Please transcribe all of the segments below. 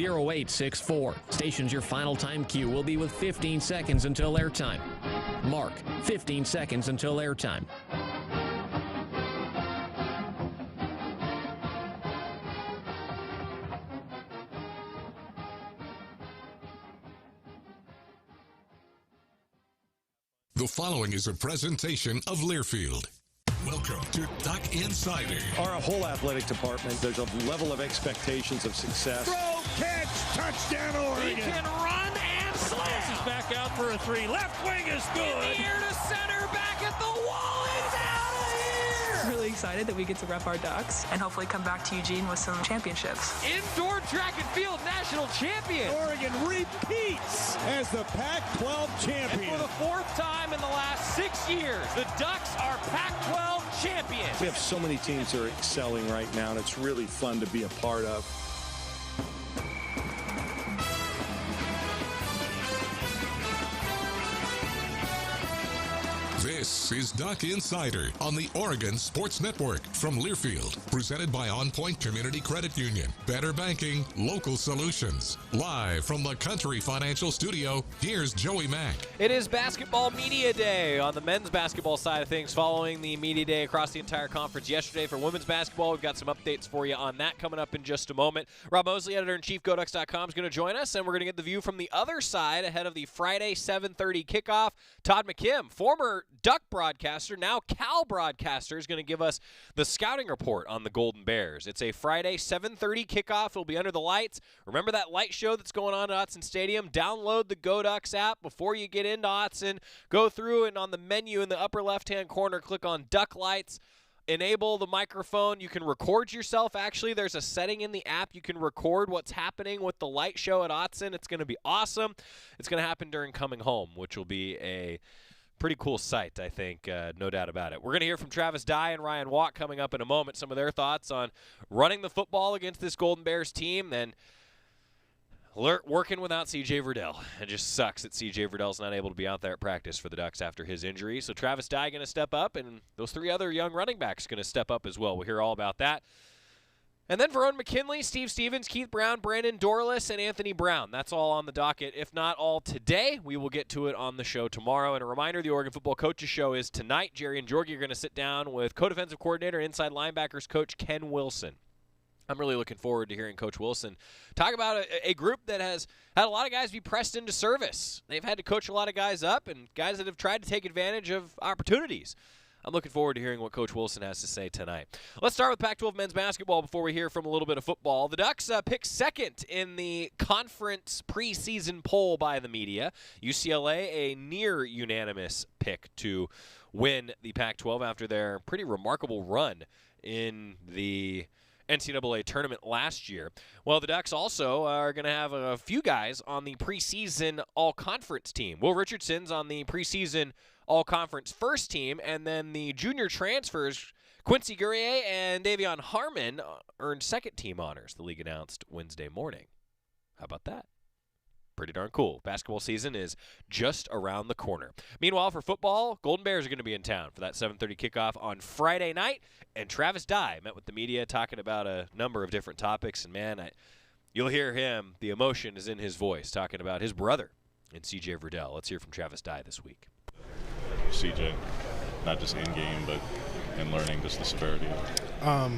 0864. Station's your final time cue will be with 15 seconds until airtime. Mark, 15 seconds until airtime. The following is a presentation of Learfield. Welcome to Duck Insider. Our whole athletic department, there's a level of expectations of success. Throw, catch, touchdown, Oregon. He can run and slam. He's back out for a three. Left wing is good. In the air to center, back at the wall. It's out of here. Really excited that we get to rep our Ducks and hopefully come back to Eugene with some championships. Indoor track and field national champion. Oregon repeats as the Pac-12 champion. And for the fourth time in the last 6 years, the Ducks are Pac-12 champions. We have so many teams that are excelling right now, and it's really fun to be a part of. This is Duck Insider on the Oregon Sports Network from Learfield, presented by On Point Community Credit Union. Better banking, local solutions. Live from the Country Financial Studio, here's Joey Mac. It is Basketball Media Day on the men's basketball side of things, following the Media Day across the entire conference yesterday. For women's basketball, we've got some updates for you on that coming up in just a moment. Rob Moseley, editor-in-chief, GoDucks.com, is going to join us, and we're going to get the view from the other side ahead of the Friday 7:30 kickoff. Todd McKim, former Duck broadcaster, now Cal broadcaster, is going to give us the scouting report on the Golden Bears. It's a Friday 7:30 kickoff. It'll be under the lights. Remember that light show that's going on at Autzen Stadium? Download the GoDucks app before you get into Autzen. Go through and on the menu in the upper left-hand corner, click on Duck Lights. Enable the microphone. You can record yourself. Actually, there's a setting in the app. You can record what's happening with the light show at Autzen. It's going to be awesome. It's going to happen during Coming Home, which will be a pretty cool sight, I think, no doubt about it. We're going to hear from Travis Dye and Ryan Watt coming up in a moment, some of their thoughts on running the football against this Golden Bears team, and working without C.J. Verdell. It just sucks that C.J. Verdell's not able to be out there at practice for the Ducks after his injury. So Travis Dye going to step up, and those three other young running backs going to step up as well. We'll hear all about that. And then Verone McKinley, Steve Stevens, Keith Brown, Brandon Dorless, and Anthony Brown. That's all on the docket. If not all today, we will get to it on the show tomorrow. And a reminder, the Oregon Football Coaches Show is tonight. Jerry and Jorgie are going to sit down with co-defensive coordinator, inside linebackers coach Ken Wilson. I'm really looking forward to hearing Coach Wilson talk about a group that has had a lot of guys be pressed into service. They've had to coach a lot of guys up and guys that have tried to take advantage of opportunities. I'm looking forward to hearing what Coach Wilson has to say tonight. Let's start with Pac-12 men's basketball before we hear from a little bit of football. The Ducks picked second in the conference preseason poll by the media. UCLA, a near unanimous pick to win the Pac-12 after their pretty remarkable run in the NCAA tournament last year. Well, the Ducks also are going to have a few guys on the preseason all-conference team. Will Richardson's on the preseason all-conference first team, and then the junior transfers, Quincy Guerrier and Davion Harmon, earned second-team honors, the league announced Wednesday morning. How about that? Pretty darn cool. Basketball season is just around the corner. Meanwhile, for football, Golden Bears are going to be in town for that 7:30 kickoff on Friday night, and Travis Dye met with the media talking about a number of different topics, and man, you'll hear him, the emotion is in his voice, talking about his brother and C.J. Verdell. Let's hear from Travis Dye this week. CJ, not just in game, but in learning just the severity of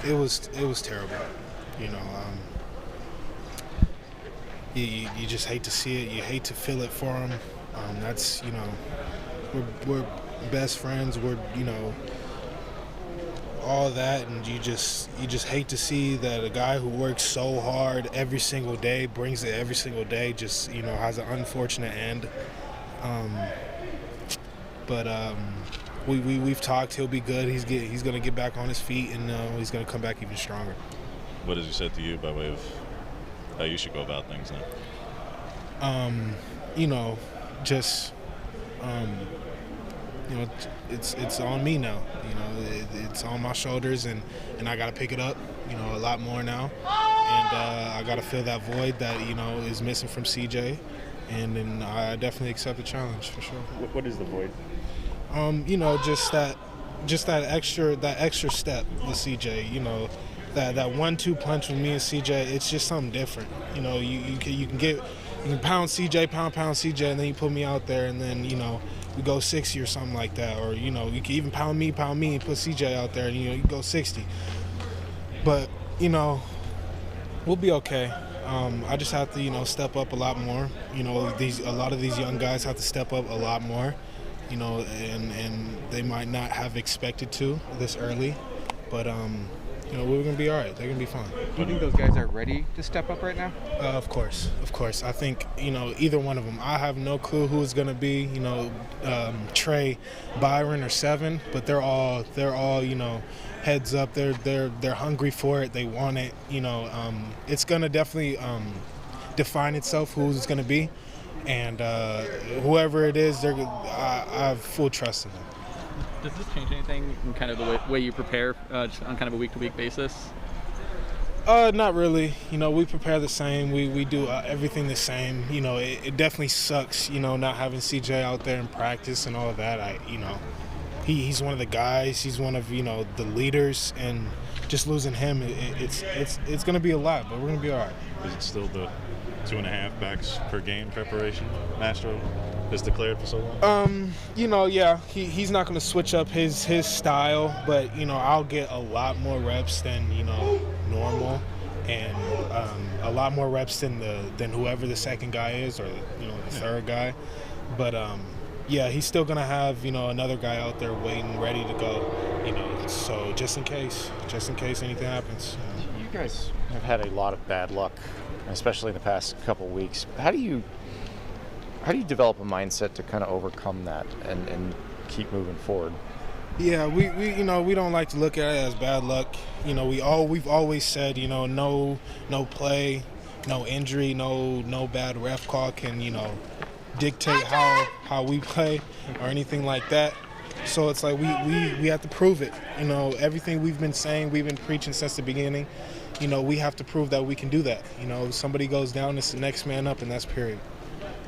it. It was terrible. You know, you just hate to see it. You hate to feel it for him. That's, you know, we're best friends. We're, you know, all that, and you just hate to see that a guy who works so hard every single day, brings it every single day, just, you know, has an unfortunate end. But we've talked. He'll be good. He's going to get back on his feet, and he's going to come back even stronger. What has he said to you by way of how you should go about things now? You know, just you know, it's on me now. You know, it's on my shoulders, and I got to pick it up. You know, a lot more now, and I got to fill that void that, you know, is missing from CJ. And then I definitely accept the challenge for sure. What is the void? You know, just that extra step with CJ. You know, that 1-2 punch with me and CJ, it's just something different. You know, you can pound CJ, pound CJ, and then you put me out there, and then, you know, we go 60 or something like that. Or, you know, you can even pound me, and put CJ out there, and, you know, you go 60. But, you know, we'll be okay. I just have to, you know, step up a lot more. You know, a lot of these young guys have to step up a lot more, you know, and they might not have expected to this early. But, you know, we're going to be all right. They're going to be fine. Do you think those guys are ready to step up right now? Of course. I think, you know, either one of them. I have no clue who it's going to be, you know, Trey, Byron, or Seven, but they're all, you know, heads up. They're hungry for it. They want it. You know, it's going to definitely define itself who it's going to be. And whoever it is, I have full trust in them. Does this change anything in kind of the way you prepare just on kind of a week-to-week basis? Not really. You know, we prepare the same. We do everything the same. You know, it definitely sucks, you know, not having CJ out there in practice and all of that. You know, he's one of the guys. He's one of, you know, the leaders, and just losing him, it's going to be a lot, but we're going to be all right. Is it still the 2.5 backs per game preparation Mastro has declared for so long? You know, yeah, he's not going to switch up his style, but, you know, I'll get a lot more reps than, you know, normal, and a lot more reps than whoever the second guy is, or, you know, the third guy. But yeah, he's still going to have, you know, another guy out there waiting, ready to go, you know, so just in case anything happens. You guys have had a lot of bad luck, especially in the past couple weeks. How do you develop a mindset to kind of overcome that and keep moving forward? Yeah, we you know, we don't like to look at it as bad luck. You know, we've always said, you know, no play, no injury, no bad ref call can, you know, dictate how we play or anything like that. So it's like we have to prove it. You know, everything we've been saying, we've been preaching since the beginning. You know, we have to prove that we can do that. You know, if somebody goes down, it's the next man up, and that's period.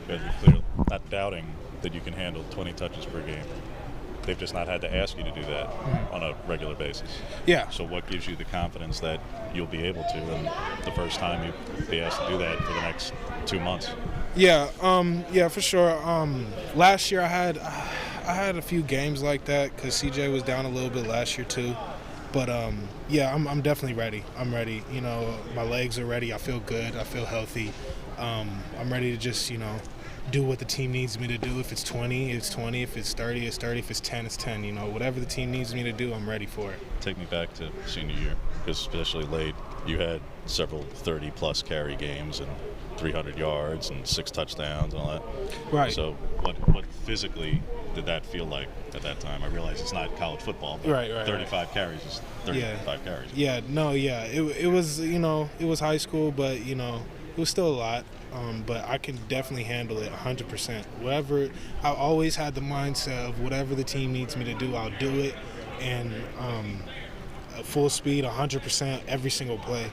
You're clearly not doubting that you can handle 20 touches per game. They've just not had to ask you to do that on a regular basis. Yeah. So what gives you the confidence that you'll be able to, and the first time you'll be asked to do that for the next 2 months? Yeah, yeah, for sure. Last year I had a few games like that because CJ was down a little bit last year too. But yeah, I'm definitely ready. I'm ready. You know, my legs are ready. I feel good. I feel healthy. I'm ready to just, you know, do what the team needs me to do. If it's 20, it's 20. If it's 30, it's 30. If it's 10, it's 10. You know, whatever the team needs me to do, I'm ready for it. Take me back to senior year, because especially late, you had several 30-plus carry games and 300 yards and 6 touchdowns and all that. Right. So what physically did that feel like at that time? I realize it's not college football, but right, 35 carries is 35 carries. Yeah, no, yeah. It was, you know, it was high school, but, you know, it was still a lot. But I can definitely handle it 100%. Whatever, I always had the mindset of whatever the team needs me to do, I'll do it. And full speed, 100%, every single play.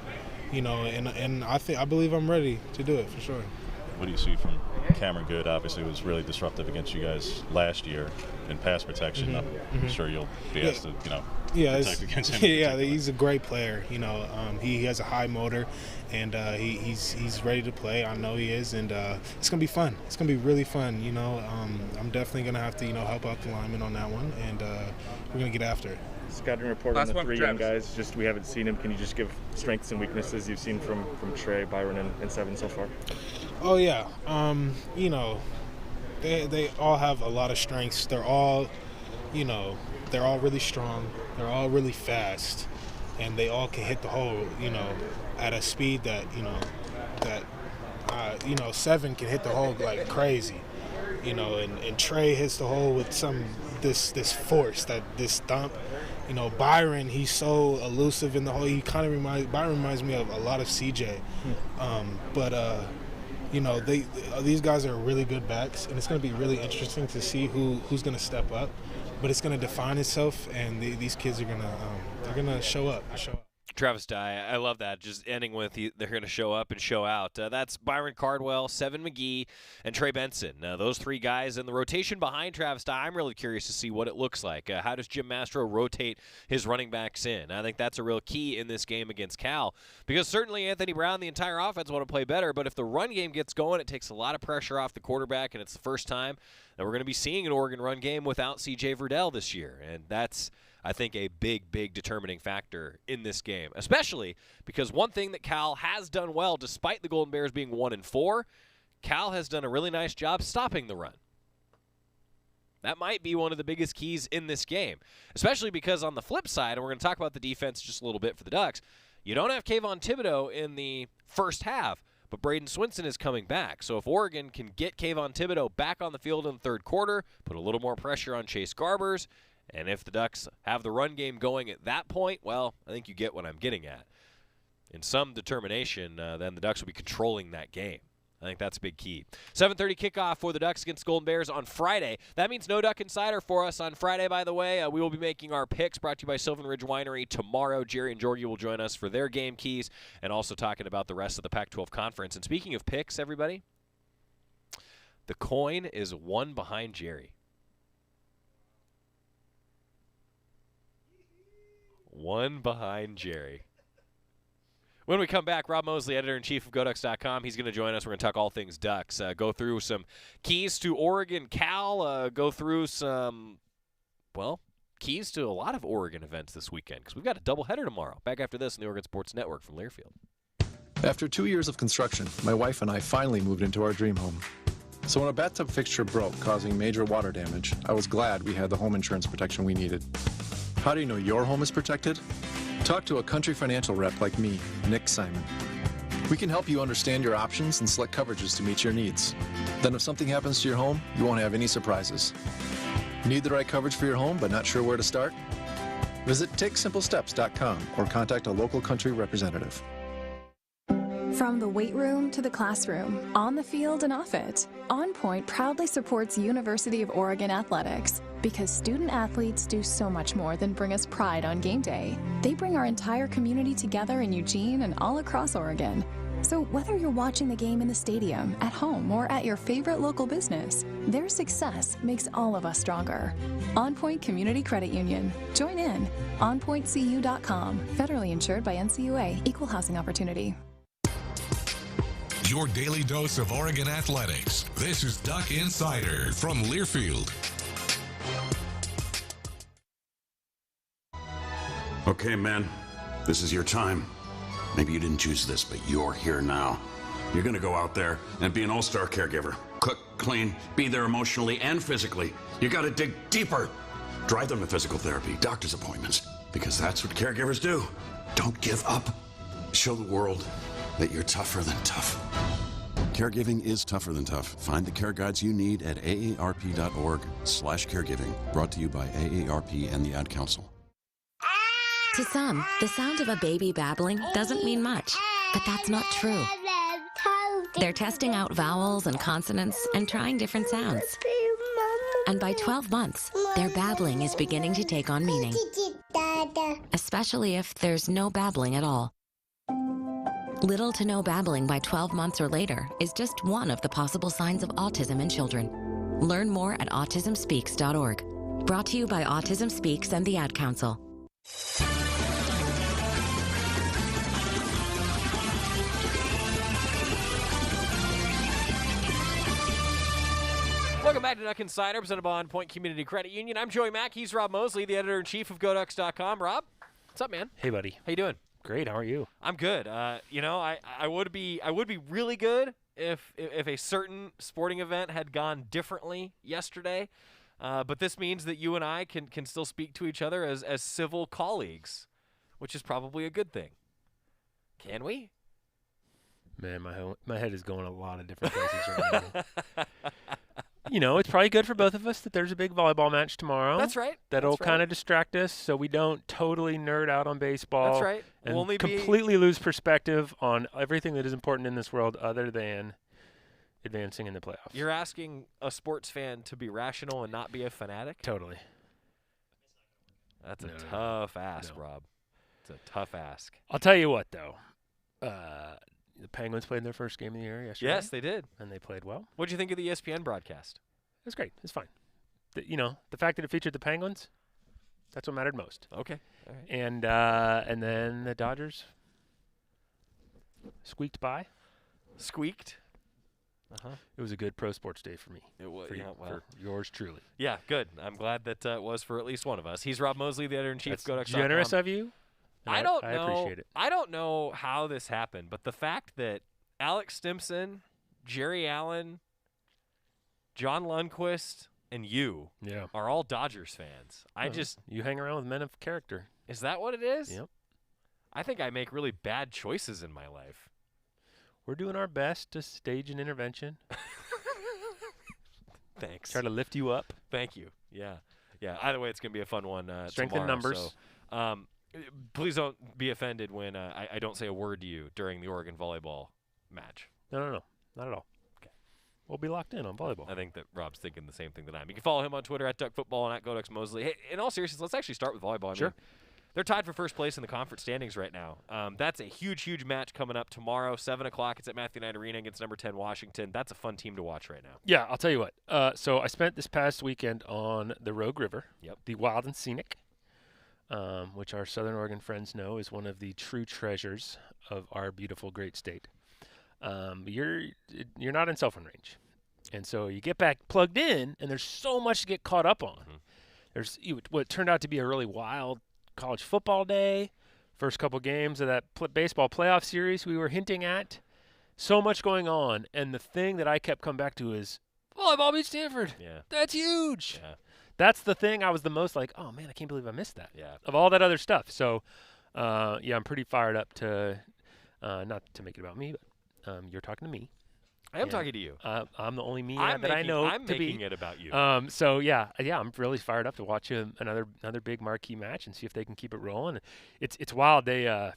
You know, and I believe I'm ready to do it for sure. What do you see from Cameron Good? Obviously, was really disruptive against you guys last year in pass protection. I'm sure you'll be asked to, you know, protect against him. Yeah, he's a great player. You know, he has a high motor, and he's ready to play. I know he is, and it's gonna be fun. It's gonna be really fun. You know, I'm definitely gonna have to, you know, help out the lineman on that one, and we're gonna get after it. Scouting report on the 3 young guys. Just we haven't seen him. Can you just give strengths and weaknesses you've seen from Trey, Byron, and Seven so far? Oh yeah, you know, they all have a lot of strengths. They're all, you know, they're all really strong. They're all really fast, and they all can hit the hole, you know, at a speed that, you know, Seven can hit the hole like crazy, you know, and Trey hits the hole with this force, this thump. You know, Byron, he's so elusive in the hole. He kind of reminds me of a lot of CJ. But you know, these guys are really good backs, and it's going to be really interesting to see who's going to step up. But it's going to define itself, and these kids are going to show up. Travis Dye, I love that. Just ending with they're going to show up and show out. That's Byron Cardwell, Seven McGee, and Trey Benson. Those three guys in the rotation behind Travis Dye. I'm really curious to see what it looks like. How does Jim Mastro rotate his running backs in? I think that's a real key in this game against Cal, because certainly Anthony Brown, the entire offense, want to play better, but if the run game gets going, it takes a lot of pressure off the quarterback, and it's the first time that we're going to be seeing an Oregon run game without C.J. Verdell this year, and that's, I think, a big, big determining factor in this game, especially because one thing that Cal has done well, despite the Golden Bears being 1-4, Cal has done a really nice job stopping the run. That might be one of the biggest keys in this game, especially because on the flip side, and we're going to talk about the defense just a little bit for the Ducks, you don't have Kayvon Thibodeau in the first half, but Braden Swinson is coming back. So if Oregon can get Kayvon Thibodeau back on the field in the third quarter, put a little more pressure on Chase Garbers, and if the Ducks have the run game going at that point, well, I think you get what I'm getting at. In some determination, then the Ducks will be controlling that game. I think that's a big key. 7:30 kickoff for the Ducks against Golden Bears on Friday. That means no Duck Insider for us on Friday, by the way. We will be making our picks, brought to you by Sylvan Ridge Winery tomorrow. Jerry and Georgie will join us for their game keys and also talking about the rest of the Pac-12 conference. And speaking of picks, everybody, the coin is one behind Jerry. One behind Jerry. When we come back, Rob Moseley, editor-in-chief of GoDucks.com, he's going to join us. We're going to talk all things Ducks, go through some keys to Oregon Cal, go through some, well, keys to a lot of Oregon events this weekend, because we've got a doubleheader tomorrow. Back after this on the Oregon Sports Network from Learfield. After 2 years of construction, my wife and I finally moved into our dream home. So when a bathtub fixture broke, causing major water damage, I was glad we had the home insurance protection we needed. How do you know your home is protected? Talk to a Country Financial rep like me, Nick Simon. We can help you understand your options and select coverages to meet your needs. Then if something happens to your home, you won't have any surprises. Need the right coverage for your home but not sure where to start? Visit TakeSimpleSteps.com or contact a local Country representative. From the weight room to the classroom, on the field and off it, On Point proudly supports University of Oregon athletics because student athletes do so much more than bring us pride on game day. They bring our entire community together in Eugene and all across Oregon. So whether you're watching the game in the stadium, at home, or at your favorite local business, their success makes all of us stronger. On Point Community Credit Union. Join in. OnPointCU.com. Federally insured by NCUA. Equal housing opportunity. Your daily dose of Oregon athletics. This is Duck Insider from Learfield. Okay, man, this is your time. Maybe you didn't choose this, but you're here now. You're gonna go out there and be an all-star caregiver. Cook, clean, be there emotionally and physically. You gotta dig deeper. Drive them to physical therapy, doctor's appointments, because that's what caregivers do. Don't give up. Show the world that you're tougher than tough. Caregiving is tougher than tough. Find the care guides you need at aarp.org/caregiving. Brought to you by AARP and the Ad Council. To some, the sound of a baby babbling doesn't mean much, but that's not true. They're testing out vowels and consonants and trying different sounds. And by 12 months, their babbling is beginning to take on meaning, especially if there's no babbling at all. Little to no babbling by 12 months or later is just one of the possible signs of autism in children. Learn more at autismspeaks.org. Brought to you by Autism Speaks and the Ad Council. Welcome back to Duck Insider, presented by On Point Community Credit Union. I'm Joey Mac. He's Rob Moseley, the editor-in-chief of GoDucks.com. Rob, what's up, man? Hey, buddy. How you doing? Great. How are you? I'm good. I would be really good if a certain sporting event had gone differently yesterday. But this means that you and I can still speak to each other as civil colleagues, which is probably a good thing. Can we? Man, my head is going a lot of different places right now. You know, it's probably good for both of us that there's a big volleyball match tomorrow. That's right. That'll kind of distract us so we don't totally nerd out on baseball. That's right. And we'll completely lose perspective on everything that is important in this world other than advancing in the playoffs. You're asking a sports fan to be rational and not be a fanatic? Totally. That's a tough ask, Rob. It's a tough ask. I'll tell you what, though. The Penguins played their first game of the year yesterday. Yes, they did. And they played well. What did you think of the ESPN broadcast? It was great. It's fine. The fact that it featured the Penguins, that's what mattered most. Okay. All right. And then the Dodgers squeaked by. Squeaked? Uh-huh. It was a good pro sports day for me. It was, for yours truly. Yeah, good. I'm glad that it was for at least one of us. He's Rob Moseley, the editor-in-chief of That's GoDucks.com. generous of you. I know. appreciate it. I don't know how this happened, but the fact that Alex Stimson, Jerry Allen, John Lundquist, and you are all Dodgers fans. You hang around with men of character. Is that what it is? Yep. I think I make really bad choices in my life. We're doing our best to stage an intervention. Thanks. Try to lift you up. Thank you. Yeah. Either way, it's going to be a fun one Strength tomorrow. in numbers. So, please don't be offended when I don't say a word to you during the Oregon volleyball match. No. Not at all. Okay. We'll be locked in on volleyball. I think that Rob's thinking the same thing that I am. You can follow him on Twitter at DuckFootball and at GoDucksMoseley. Hey, in all seriousness, let's actually start with volleyball. I mean, they're tied for first place in the conference standings right now. That's a huge match coming up tomorrow, 7 o'clock. It's at Matthew Knight Arena against number 10 Washington. That's a fun team to watch right now. Yeah, I'll tell you what. So I spent this past weekend on the Rogue River, the Wild and Scenic, which our Southern Oregon friends know is one of the true treasures of our beautiful, great state. You're not in cell phone range. And so you get back plugged in, and there's so much to get caught up on. Mm-hmm. There's what turned out to be a really wild college football day, first couple games of that baseball playoff series we were hinting at. So much going on, and the thing that I kept coming back to is volleyball beat Stanford. Yeah. That's huge. Yeah. That's the thing I was the most like, oh, man, I can't believe I missed that. Yeah. Of all that other stuff. So, I'm pretty fired up to not to make it about me, but you're talking to me. I am talking to you. I'm the only me I'm that I know I'm to making be. it about you. So I'm really fired up to watch another big marquee match and see if they can keep it rolling. It's wild. They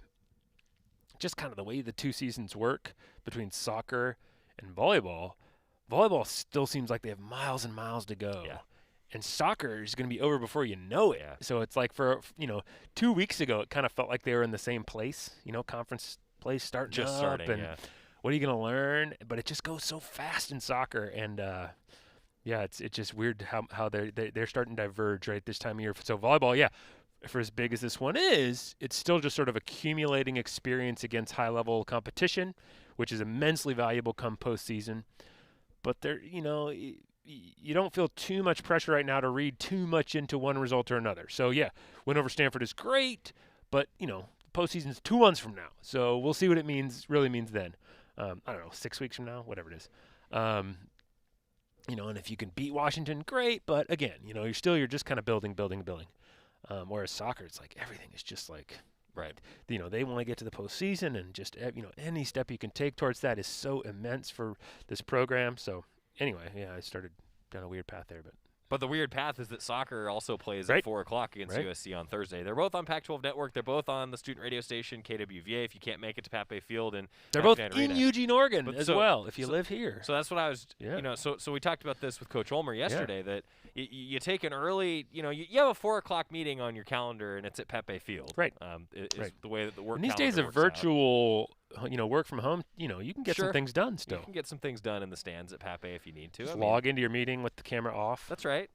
just kind of the way the two seasons work between soccer and volleyball. Volleyball still seems like they have miles and miles to go. Yeah. And soccer is going to be over before you know it. Yeah. So it's like for 2 weeks ago, it kind of felt like they were in the same place. Conference place starting up. What are you going to learn? But it just goes so fast in soccer, and it's just weird how they're starting to diverge right this time of year. So volleyball, for as big as this one is, it's still just sort of accumulating experience against high-level competition, which is immensely valuable come postseason. But you don't feel too much pressure right now to read too much into one result or another. So win over Stanford is great, but postseason's 2 months from now, so we'll see what it really means then. I don't know, 6 weeks from now, whatever it is. And if you can beat Washington, great. But again, you're just kind of building. Whereas soccer, it's like everything is just like, right. They want to get to the postseason, and just any step you can take towards that is so immense for this program. So anyway, I started down a weird path there, But the weird path is that soccer also plays at 4 o'clock against USC on Thursday. They're both on Pac-12 Network. They're both on the student radio station KWVA. If you can't make it to Pat Bay Field, and they're both in Eugene, Oregon as well. If you live here, so that's what I was. So we talked about this with Coach Ulmer yesterday. That you take an early. You have a 4 o'clock meeting on your calendar, and it's at Pat Bay Field. Right. Is the way that the work. And these days of virtual. Work from home, you can get some things done still. You can get some things done in the stands at Pat Bay if you need to. Just log into your meeting with the camera off. That's right.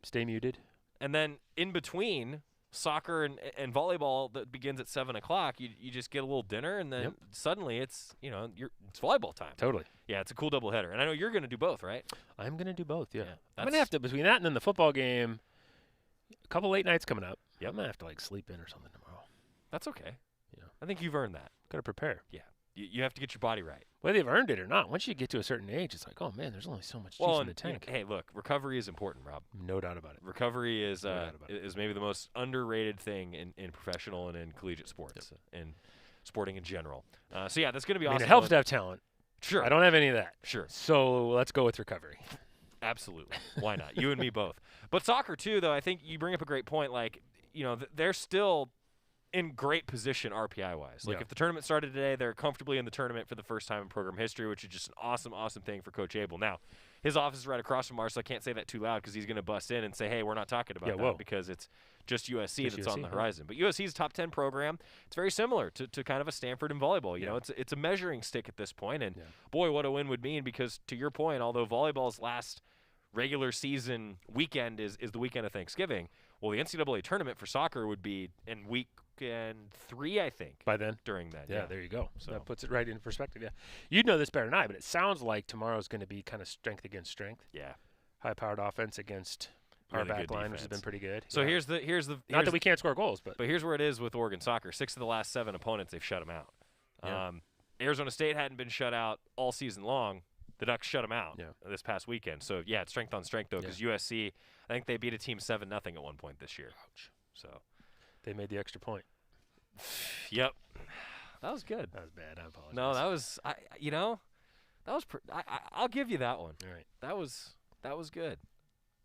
Stay muted. And then in between soccer and volleyball that begins at 7 o'clock, you just get a little dinner, and then suddenly it's it's volleyball time. Totally. Yeah, it's a cool doubleheader. And I know you're going to do both, right? I'm going to do both, I'm going to have to, between that and then the football game, a couple late nights coming up. Yep. I'm going to have to sleep in or something tomorrow. That's okay. I think you've earned that. Got to prepare. Yeah. You have to get your body right. Whether they've earned it or not, once you get to a certain age, it's like, oh, man, there's only so much juice in the tank. Hey, look, recovery is important, Rob. No doubt about it. Recovery is maybe the most underrated thing in professional and in collegiate sports and sporting in general. That's going to be awesome. It helps to have talent. Sure. I don't have any of that. Sure. So let's go with recovery. Absolutely. Why not? You and me both. But soccer, too, though, I think you bring up a great point. Like, they're still in great position RPI-wise. Like, Yeah. if the tournament started today, they're comfortably in the tournament for the first time in program history, which is just an awesome, awesome thing for Coach Abel. Now, his office is right across from ours, so I can't say that too loud because he's going to bust in and say, hey, we're not talking about that because it's just USC that's on the horizon. But USC's top 10 program. It's very similar to kind of a Stanford in volleyball. You know, it's a measuring stick at this point. And, boy, what a win would mean because, to your point, although volleyball's last regular season weekend is the weekend of Thanksgiving, well, the NCAA tournament for soccer would be in weekend 3, I think. By then? During that. Yeah, there you go. So that puts it right into perspective. Yeah. You'd know this better than I, but it sounds like tomorrow's going to be kind of strength against strength. Yeah. High-powered offense against our back line, which has been pretty good. So here's the not that we can't score goals, but here's where it is with Oregon soccer. 6 of the last 7 opponents, they've shut them out. Yeah. Arizona State hadn't been shut out all season long. The Ducks shut them out this past weekend. So, yeah, it's strength on strength, though, because USC, I think they beat a team 7-0 at one point this year. Ouch. So they made the extra point. Yep. That was good. That was bad. I apologize. No, that was I'll give you that one. All right. That was good.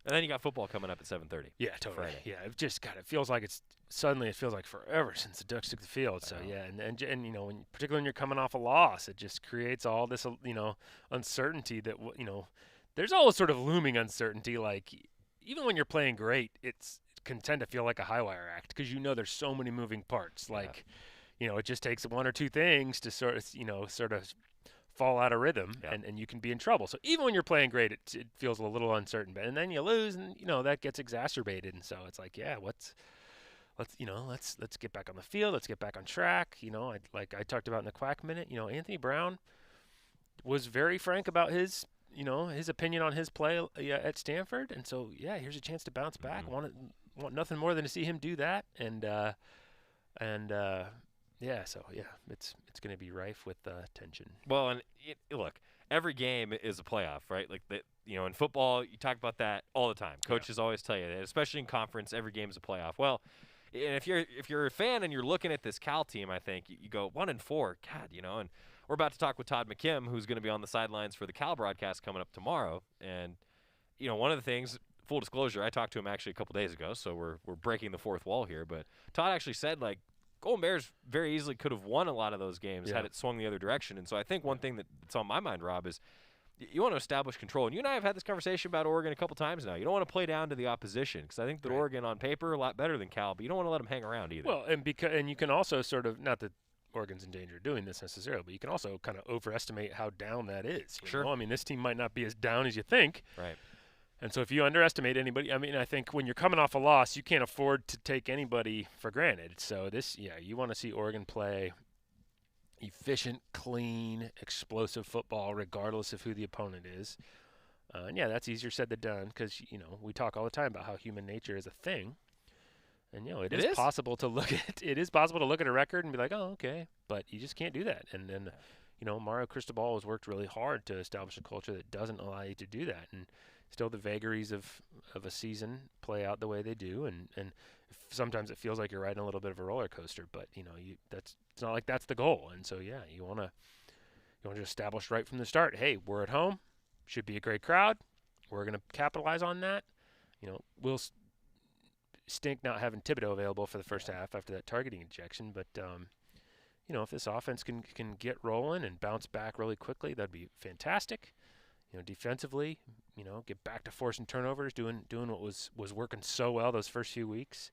And then you got football coming up at 7:30. Yeah, totally. Friday. Yeah, it just it feels like it feels like forever since the Ducks took the field. So yeah, and you know, particularly when you're coming off a loss, it just creates all this uncertainty that there's always sort of looming uncertainty. Like even when you're playing great, it can tend to feel like a high wire act because there's so many moving parts. Like it just takes 1 or 2 things to sort of fall out of rhythm and you can be in trouble. So even when you're playing great, it feels a little uncertain. But and then you lose and that gets exacerbated. And so it's like, let's get back on the field, let's get back on track. I talked about in the Quack Minute, Anthony Brown was very frank about his opinion on his play at Stanford. And so here's a chance to bounce back. Want nothing more than to see him do that. It's going to be rife with tension. Well, and look, every game is a playoff, right? Like in football, you talk about that all the time. Coaches always tell you that, especially in conference, every game is a playoff. Well, and if you're a fan and you're looking at this Cal team, I think you go 1-4. God, and we're about to talk with Todd McKim, who's going to be on the sidelines for the Cal broadcast coming up tomorrow. And one of the things, full disclosure, I talked to him actually a couple days ago, so we're breaking the fourth wall here. But Todd actually said Golden Bears very easily could have won a lot of those games had it swung the other direction. And so I think one thing that's on my mind, Rob, is you want to establish control. And you and I have had this conversation about Oregon a couple times now. You don't want to play down to the opposition because I think that Oregon on paper a lot better than Cal, but you don't want to let them hang around either. Well, and you can also sort of, not that Oregon's in danger of doing this necessarily, but you can also kind of overestimate how down that is. You know? I mean, this team might not be as down as you think. Right. And so if you underestimate anybody, I think when you're coming off a loss, you can't afford to take anybody for granted. So you want to see Oregon play efficient, clean, explosive football, regardless of who the opponent is. And that's easier said than done because, we talk all the time about how human nature is a thing. And, it is possible to look at a record and be like, oh, okay. But you just can't do that. And then, Mario Cristobal has worked really hard to establish a culture that doesn't allow you to do that. And still the vagaries of a season play out the way they do, and sometimes it feels like you're riding a little bit of a roller coaster, but it's not like that's the goal. And so you want to establish right from the start, hey, we're at home, should be a great crowd, we're going to capitalize on that. We'll stink not having Thibodeau available for the first half after that targeting injection, but if this offense can get rolling and bounce back really quickly, that'd be fantastic. Defensively, get back to forcing turnovers, doing what was working so well those first few weeks,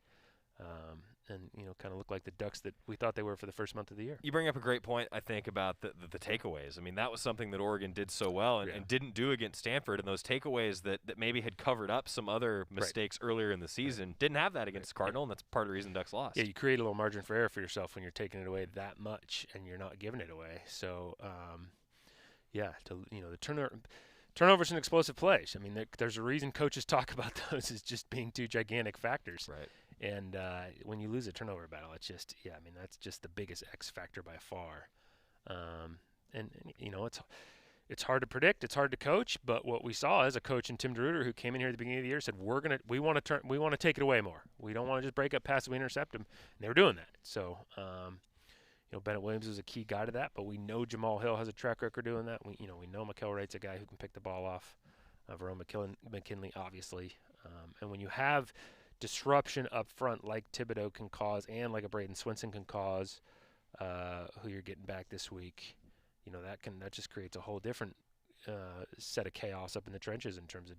and kind of look like the Ducks that we thought they were for the first month of the year. You bring up a great point, I think, about the takeaways. I mean, that was something that Oregon did so well and didn't do against Stanford, and those takeaways that maybe had covered up some other mistakes earlier in the season didn't have that against Cardinal, and that's part of the reason Ducks lost. Yeah, you create a little margin for error for yourself when you're taking it away that much and you're not giving it away. So, the turnovers and explosive plays. I mean, there's a reason coaches talk about those as just being 2 gigantic factors. Right. And when you lose a turnover battle, it's just, that's just the biggest X factor by far. It's hard to predict, it's hard to coach, but what we saw is a coach in Tim DeRuyter who came in here at the beginning of the year said, we want to take it away more. We don't want to just break up passes, we intercept them. And they were doing that. So, Bennett Williams is a key guy to that, but we know Jamal Hill has a track record doing that. We know McKell Wright's a guy who can pick the ball off. Verone McKinley, obviously. And when you have disruption up front like Thibodeau can cause and like a Braden Swinson can cause, who you're getting back this week, that just creates a whole different set of chaos up in the trenches in terms of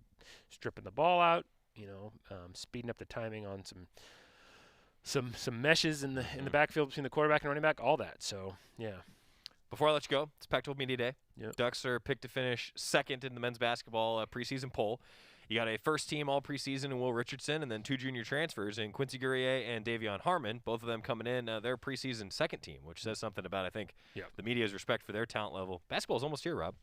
stripping the ball out, speeding up the timing on some meshes in the backfield between the quarterback and running back, all that. So, yeah. Before I let you go, it's Pac-12 Media Day. Yep. Ducks are picked to finish second in the men's basketball preseason poll. You got a first-team all-preseason in Will Richardson, and then 2 junior transfers in Quincy Guerrier and Davion Harmon, both of them coming in their preseason second team, which says something about, I think, the media's respect for their talent level. Basketball is almost here, Rob.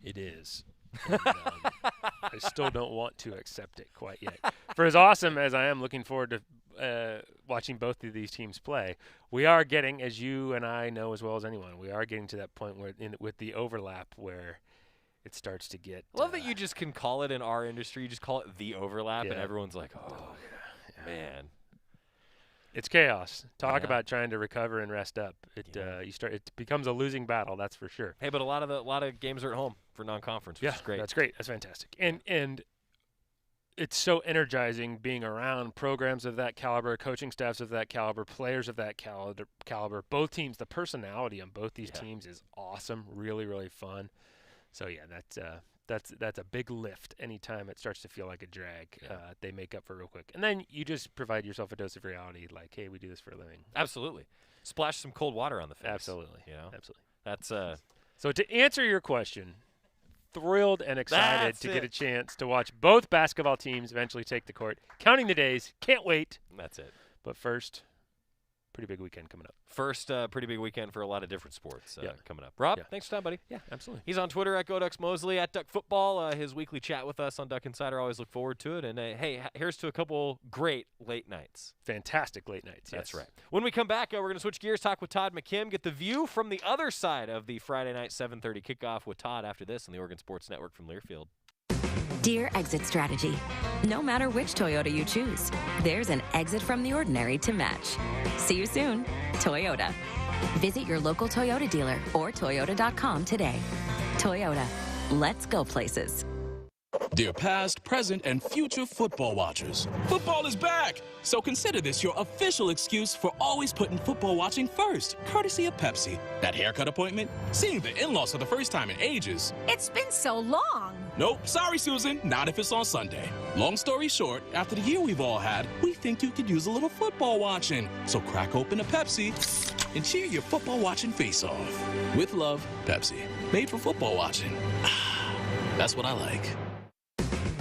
It is. And, I still don't want to accept it quite yet. For as awesome as I am looking forward to watching both of these teams play, we are getting, as you and I know as well as anyone, we are getting to that point where with the overlap where it starts to get. I love that you just can call it in our industry. You just call it the overlap, and everyone's like, man. It's chaos. Talk about trying to recover and rest up. It becomes a losing battle, that's for sure. Hey, but a lot of games are at home for non-conference, which is great. That's great. That's fantastic. And it's so energizing being around programs of that caliber, coaching staffs of that caliber, players of that caliber. Both teams, the personality on both these teams is awesome, really, really fun. So, yeah, that's a big lift anytime it starts to feel like a drag. They make up for real quick. And then you just provide yourself a dose of reality, like, hey, we do this for a living. Absolutely. Splash some cold water on the face. Absolutely. Absolutely. That's So to answer your question, thrilled and excited to get a chance to watch both basketball teams eventually take the court. Counting the days. Can't wait. That's it. But first, pretty big weekend coming up. First, pretty big weekend for a lot of different sports coming up. Rob, thanks for time, buddy. Yeah, absolutely. He's on Twitter at GoDucks Moseley, at Duck Football. His weekly chat with us on Duck Insider. Always look forward to it. And, hey, here's to a couple great late nights. Fantastic late nights, That's right. When we come back, we're going to switch gears, talk with Todd McKim, get the view from the other side of the Friday night 7:30 kickoff with Todd after this on the Oregon Sports Network from Learfield. Dear Exit Strategy, no matter which Toyota you choose, there's an exit from the ordinary to match. See you soon, Toyota. Visit your local Toyota dealer or toyota.com today. Toyota, let's go places. Dear past, present, and future football watchers, football is back! So consider this your official excuse for always putting football watching first, courtesy of Pepsi. That haircut appointment? Seeing the in-laws for the first time in ages. It's been so long. Nope, sorry, Susan, not if it's on Sunday. Long story short, after the year we've all had, we think you could use a little football watching. So crack open a Pepsi and cheer your football watching face off. With love, Pepsi. Made for football watching. That's what I like.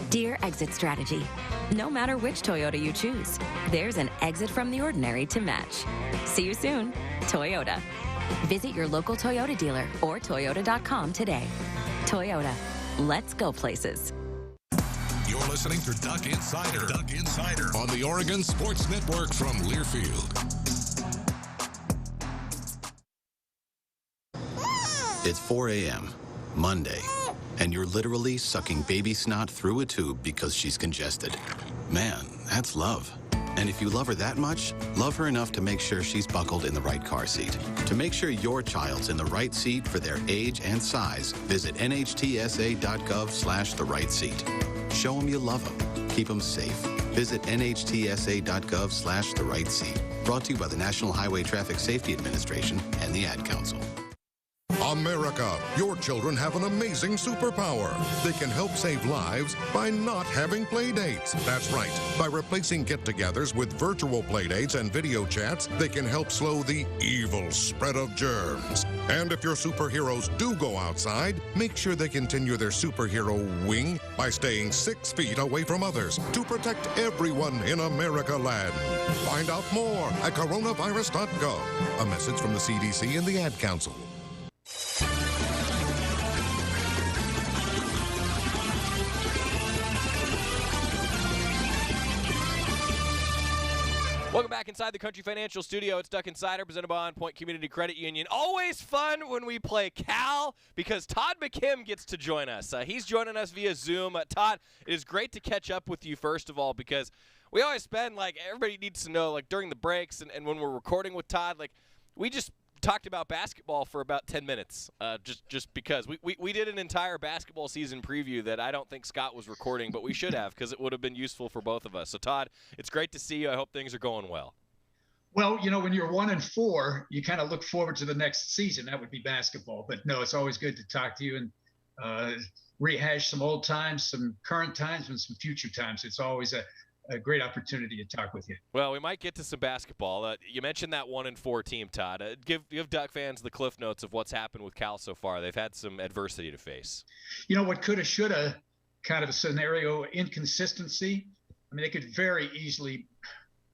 Dear Exit Strategy, no matter which Toyota you choose, there's an exit from the ordinary to match. See you soon, Toyota. Visit your local Toyota dealer or toyota.com today. Toyota, let's go places. You're listening to Duck Insider. Duck Insider on the Oregon Sports Network from Learfield. It's 4 a.m., Monday, and you're literally sucking baby snot through a tube because she's congested. Man, that's love. And if you love her that much, love her enough to make sure she's buckled in the right car seat. To make sure your child's in the right seat for their age and size, visit nhtsa.gov/the right seat. Show them you love them. Keep them safe. Visit nhtsa.gov/the right seat. Brought to you by the National Highway Traffic Safety Administration and the Ad Council. America, your children have an amazing superpower. They can help save lives by not having play dates. That's right. By replacing get-togethers with virtual play dates and video chats, they can help slow the evil spread of germs. And if your superheroes do go outside, make sure they continue their superhero wing by staying 6 feet away from others to protect everyone in America land. Find out more at coronavirus.gov. A message from the CDC and the Ad Council. Welcome back inside the Country Financial Studio. It's Duck Insider, presented by On Point Community Credit Union. Always fun when we play Cal because Todd McKim gets to join us. He's joining us via Zoom. Todd, it is great to catch up with you, first of all, because we always spend, everybody needs to know, during the breaks and when we're recording with Todd, we just talked about basketball for about 10 minutes, just because. We did an entire basketball season preview that I don't think Scott was recording, but we should have because it would have been useful for both of us. So, Todd, it's great to see you. I hope things are going well. Well, when you're 1-4, you kind of look forward to the next season. That would be basketball. But, no, it's always good to talk to you and rehash some old times, some current times, and some future times. It's always a great opportunity to talk with you. Well, we might get to some basketball. You mentioned that 1-4 team, Todd. Give Duck fans the cliff notes of what's happened with Cal so far. They've had some adversity to face. What coulda, shoulda kind of a scenario, inconsistency. I mean, they could very easily –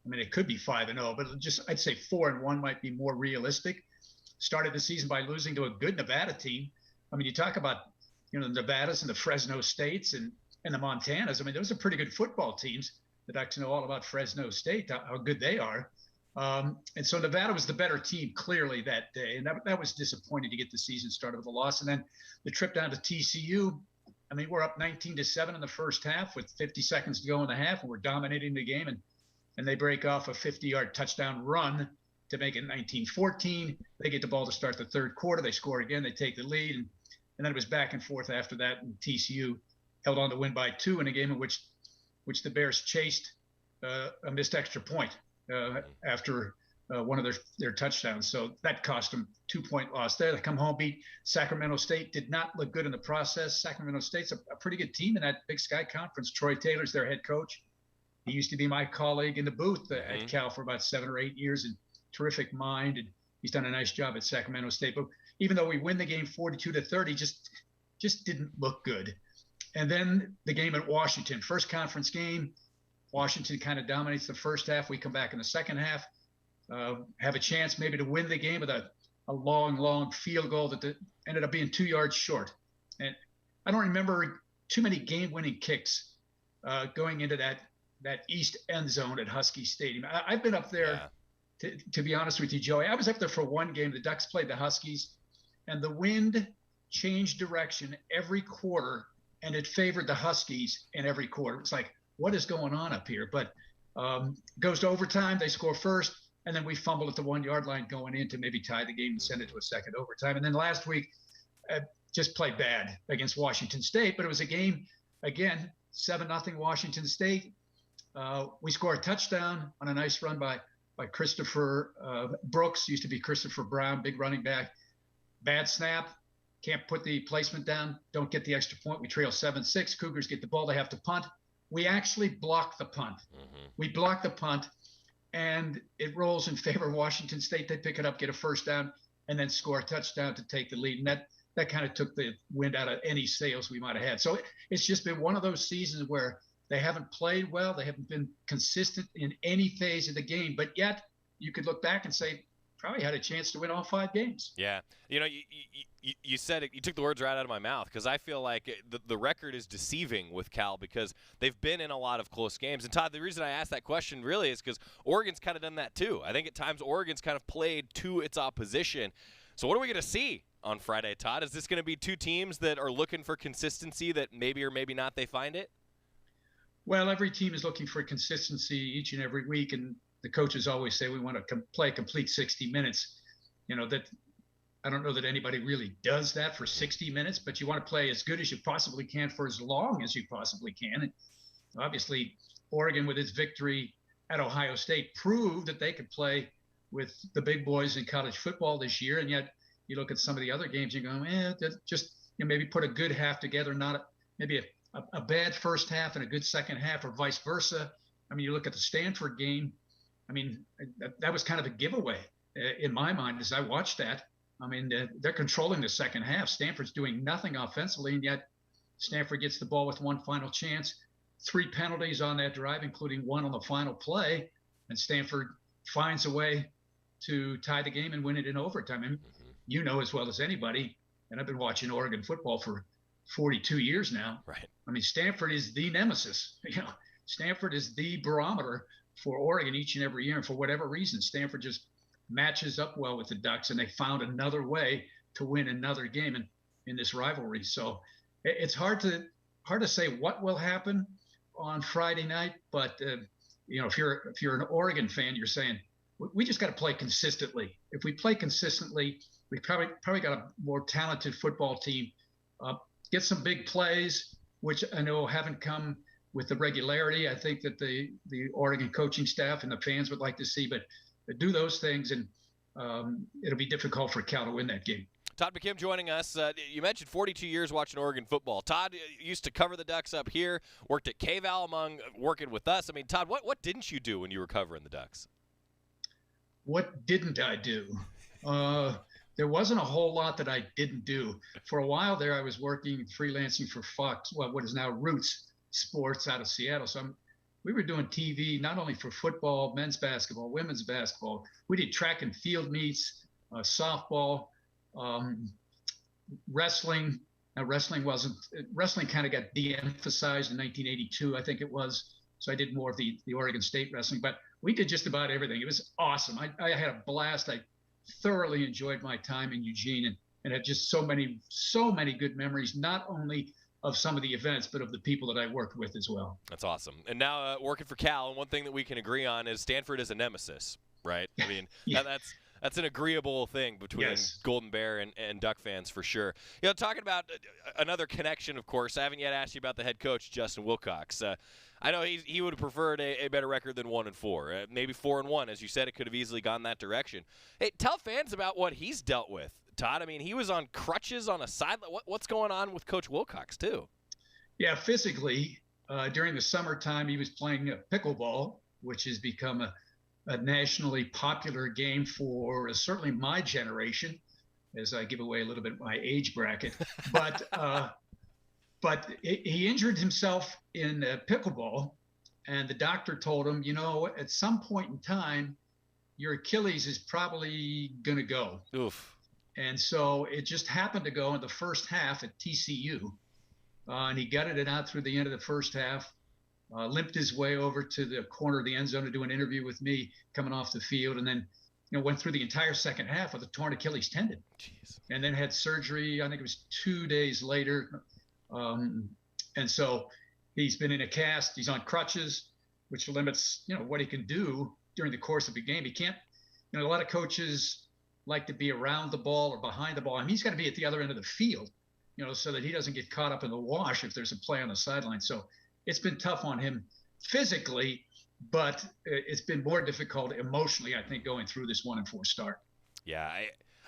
it could be 5-0, but I'd say 4-1 might be more realistic. Started the season by losing to a good Nevada team. I mean, you talk about, the Nevadas and the Fresno States and the Montanas. I mean, those are pretty good football teams. The Ducks know all about Fresno State, how good they are. And so Nevada was the better team clearly that day. And that was disappointing to get the season started with a loss. And then the trip down to TCU, I mean, we're up 19-7 in the first half with 50 seconds to go in the half, and we're dominating the game. And they break off a 50-yard touchdown run to make it 19-14. They get the ball to start the third quarter. They score again. They take the lead. And then it was back and forth after that. And TCU held on to win by 2 in a game in which the Bears chased a missed extra point after one of their touchdowns. So that cost them 2-point loss there. They come home, beat Sacramento State. Did not look good in the process. Sacramento State's a pretty good team in that Big Sky Conference. Troy Taylor's their head coach. He used to be my colleague in the booth at Cal for about 7 or 8 years, and terrific mind, and he's done a nice job at Sacramento State. But even though we win the game 42-30, just didn't look good. And then the game at Washington, first conference game, Washington kind of dominates the first half. We come back in the second half, have a chance maybe to win the game with a long field goal that ended up being 2 yards short. And I don't remember too many game-winning kicks going into that east end zone at Husky Stadium. I've been up there, to be honest with you, Joey. I was up there for one game. The Ducks played the Huskies, and the wind changed direction every quarter, and it favored the Huskies in every quarter. It's like, what is going on up here? But goes to overtime. They score first, and then we fumbled at the 1-yard line going in to maybe tie the game and send it to a second overtime. And then last week, just played bad against Washington State, but it was a game, again, 7-0 Washington State. We score a touchdown on a nice run by Christopher Brooks, used to be Christopher Brown, big running back. Bad snap, can't put the placement down, don't get the extra point. We trail 7-6. Cougars get the ball, they have to punt. We actually block the punt. We block the punt, and it rolls in favor of Washington State. They pick it up, get a first down, and then score a touchdown to take the lead. And that kind of took the wind out of any sails we might have had. So it's just been one of those seasons where they haven't played well. They haven't been consistent in any phase of the game. But yet you could look back and say, probably had a chance to win all 5 games. Yeah. You said it. You took the words right out of my mouth, because I feel like the record is deceiving with Cal because they've been in a lot of close games. And, Todd, the reason I asked that question really is because Oregon's kind of done that too. I think at times Oregon's kind of played to its opposition. So what are we going to see on Friday, Todd? Is this going to be 2 teams that are looking for consistency that maybe or maybe not they find it? Well, every team is looking for consistency each and every week, and the coaches always say we want to play a complete 60 minutes. That I don't know that anybody really does that for 60 minutes, but you want to play as good as you possibly can for as long as you possibly can. And obviously, Oregon, with its victory at Ohio State, proved that they could play with the big boys in college football this year. And yet you look at some of the other games, you go, just maybe put a good half together, not maybe a bad first half and a good second half, or vice versa. I mean, you look at the Stanford game. I mean, that was kind of a giveaway in my mind as I watched that. I mean, they're controlling the second half. Stanford's doing nothing offensively, and yet Stanford gets the ball with one final chance. 3 penalties on that drive, including one on the final play, and Stanford finds a way to tie the game and win it in overtime. And you know as well as anybody, and I've been watching Oregon football for 42 years now. Right. I mean, Stanford is the nemesis. Stanford is the barometer for Oregon each and every year. And for whatever reason, Stanford just matches up well with the Ducks, and they found another way to win another game in this rivalry. So it's hard to say what will happen on Friday night. But if you're an Oregon fan, you're saying, we just got to play consistently. If we play consistently, we probably got a more talented football team. Get some big plays, which I know haven't come with the regularity I think that the Oregon coaching staff and the fans would like to see, but do those things, and it'll be difficult for Cal to win that game. Todd McKim joining us. You mentioned 42 years watching Oregon football. Todd used to cover the Ducks up here, worked at KVAL working with us. I mean, Todd, what didn't you do when you were covering the Ducks? What didn't I do? There wasn't a whole lot that I didn't do. For a while there, I was working freelancing for Fox, what is now Roots Sports out of Seattle. So we were doing TV not only for football, men's basketball, women's basketball. We did track and field meets, softball, wrestling. Now wrestling kind of got de-emphasized in 1982, I think it was. So I did more of the Oregon State wrestling, but we did just about everything. It was awesome. I had a blast. I thoroughly enjoyed my time in Eugene and had just so many good memories, not only of some of the events, but of the people that I worked with as well. That's awesome. And now working for Cal, and one thing that we can agree on is Stanford is a nemesis, right? I mean, yeah. That's an agreeable thing between Golden Bear and Duck fans for sure. You know, talking about another connection, of course, I haven't yet asked you about the head coach, Justin Wilcox. I know he would have preferred a better record than 1-4, maybe 4-1. As you said, it could have easily gone that direction. Hey, tell fans about what he's dealt with, Todd. I mean, he was on crutches on a sideline. What's going on with Coach Wilcox, too? Yeah, physically, during the summertime, he was playing pickleball, which has become a nationally popular game for certainly my generation, as I give away a little bit my age bracket. But he injured himself in pickleball, and the doctor told him, you know, at some point in time, your Achilles is probably going to go. Oof. And so it just happened to go in the first half at TCU, and he gutted it out through the end of the first half, limped his way over to the corner of the end zone to do an interview with me coming off the field, and then went through the entire second half with a torn Achilles tendon. Jeez. And then had surgery, I think it was 2 days later. And so he's been in a cast. He's on crutches, which limits, what he can do during the course of a game. He can't, a lot of coaches like to be around the ball or behind the ball. I mean, he's got to be at the other end of the field, so that he doesn't get caught up in the wash if there's a play on the sideline. So it's been tough on him physically, but it's been more difficult emotionally, I think, going through this 1-4 start. Yeah,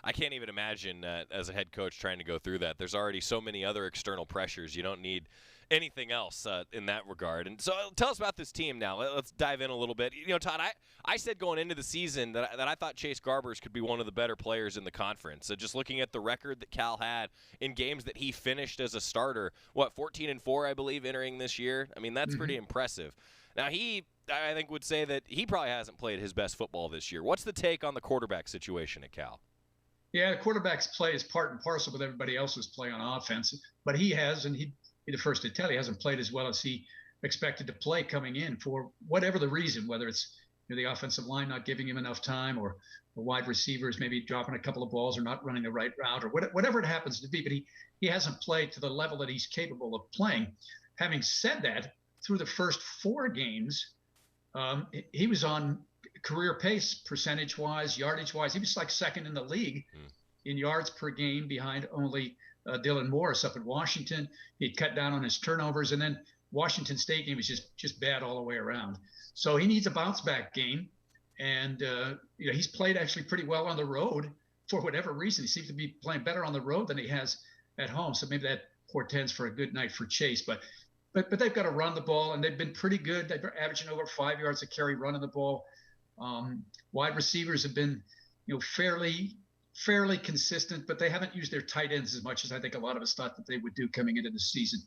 I can't even imagine as a head coach trying to go through that. There's already so many other external pressures. You don't need anything else in that regard. And so tell us about this team now. Let's dive in a little bit. Todd, I said going into the season that I thought Chase Garbers could be one of the better players in the conference. So just looking at the record that Cal had in games that he finished as a starter, 14-4, I believe, entering this year. I mean, that's pretty impressive. Now, I think, would say that he probably hasn't played his best football this year. What's the take on the quarterback situation at Cal? Yeah, the quarterback's play is part and parcel with everybody else's play on offense. But he has, and he'd be the first to tell, he hasn't played as well as he expected to play coming in for whatever the reason, whether it's the offensive line not giving him enough time, or the wide receivers maybe dropping a couple of balls or not running the right route, or whatever it happens to be. But he hasn't played to the level that he's capable of playing. Having said that, through the first 4 games, he was on career pace percentage-wise, yardage-wise. He was like second in the league in yards per game behind only Dylan Morris up at Washington. He'd cut down on his turnovers, and then Washington State game was just bad all the way around. So he needs a bounce-back game, and he's played actually pretty well on the road for whatever reason. He seems to be playing better on the road than he has at home, so maybe that portends for a good night for Chase. But they've got to run the ball, and they've been pretty good. They're averaging over 5 yards a carry running the ball. Wide receivers have been, fairly consistent, but they haven't used their tight ends as much as I think a lot of us thought that they would do coming into the season.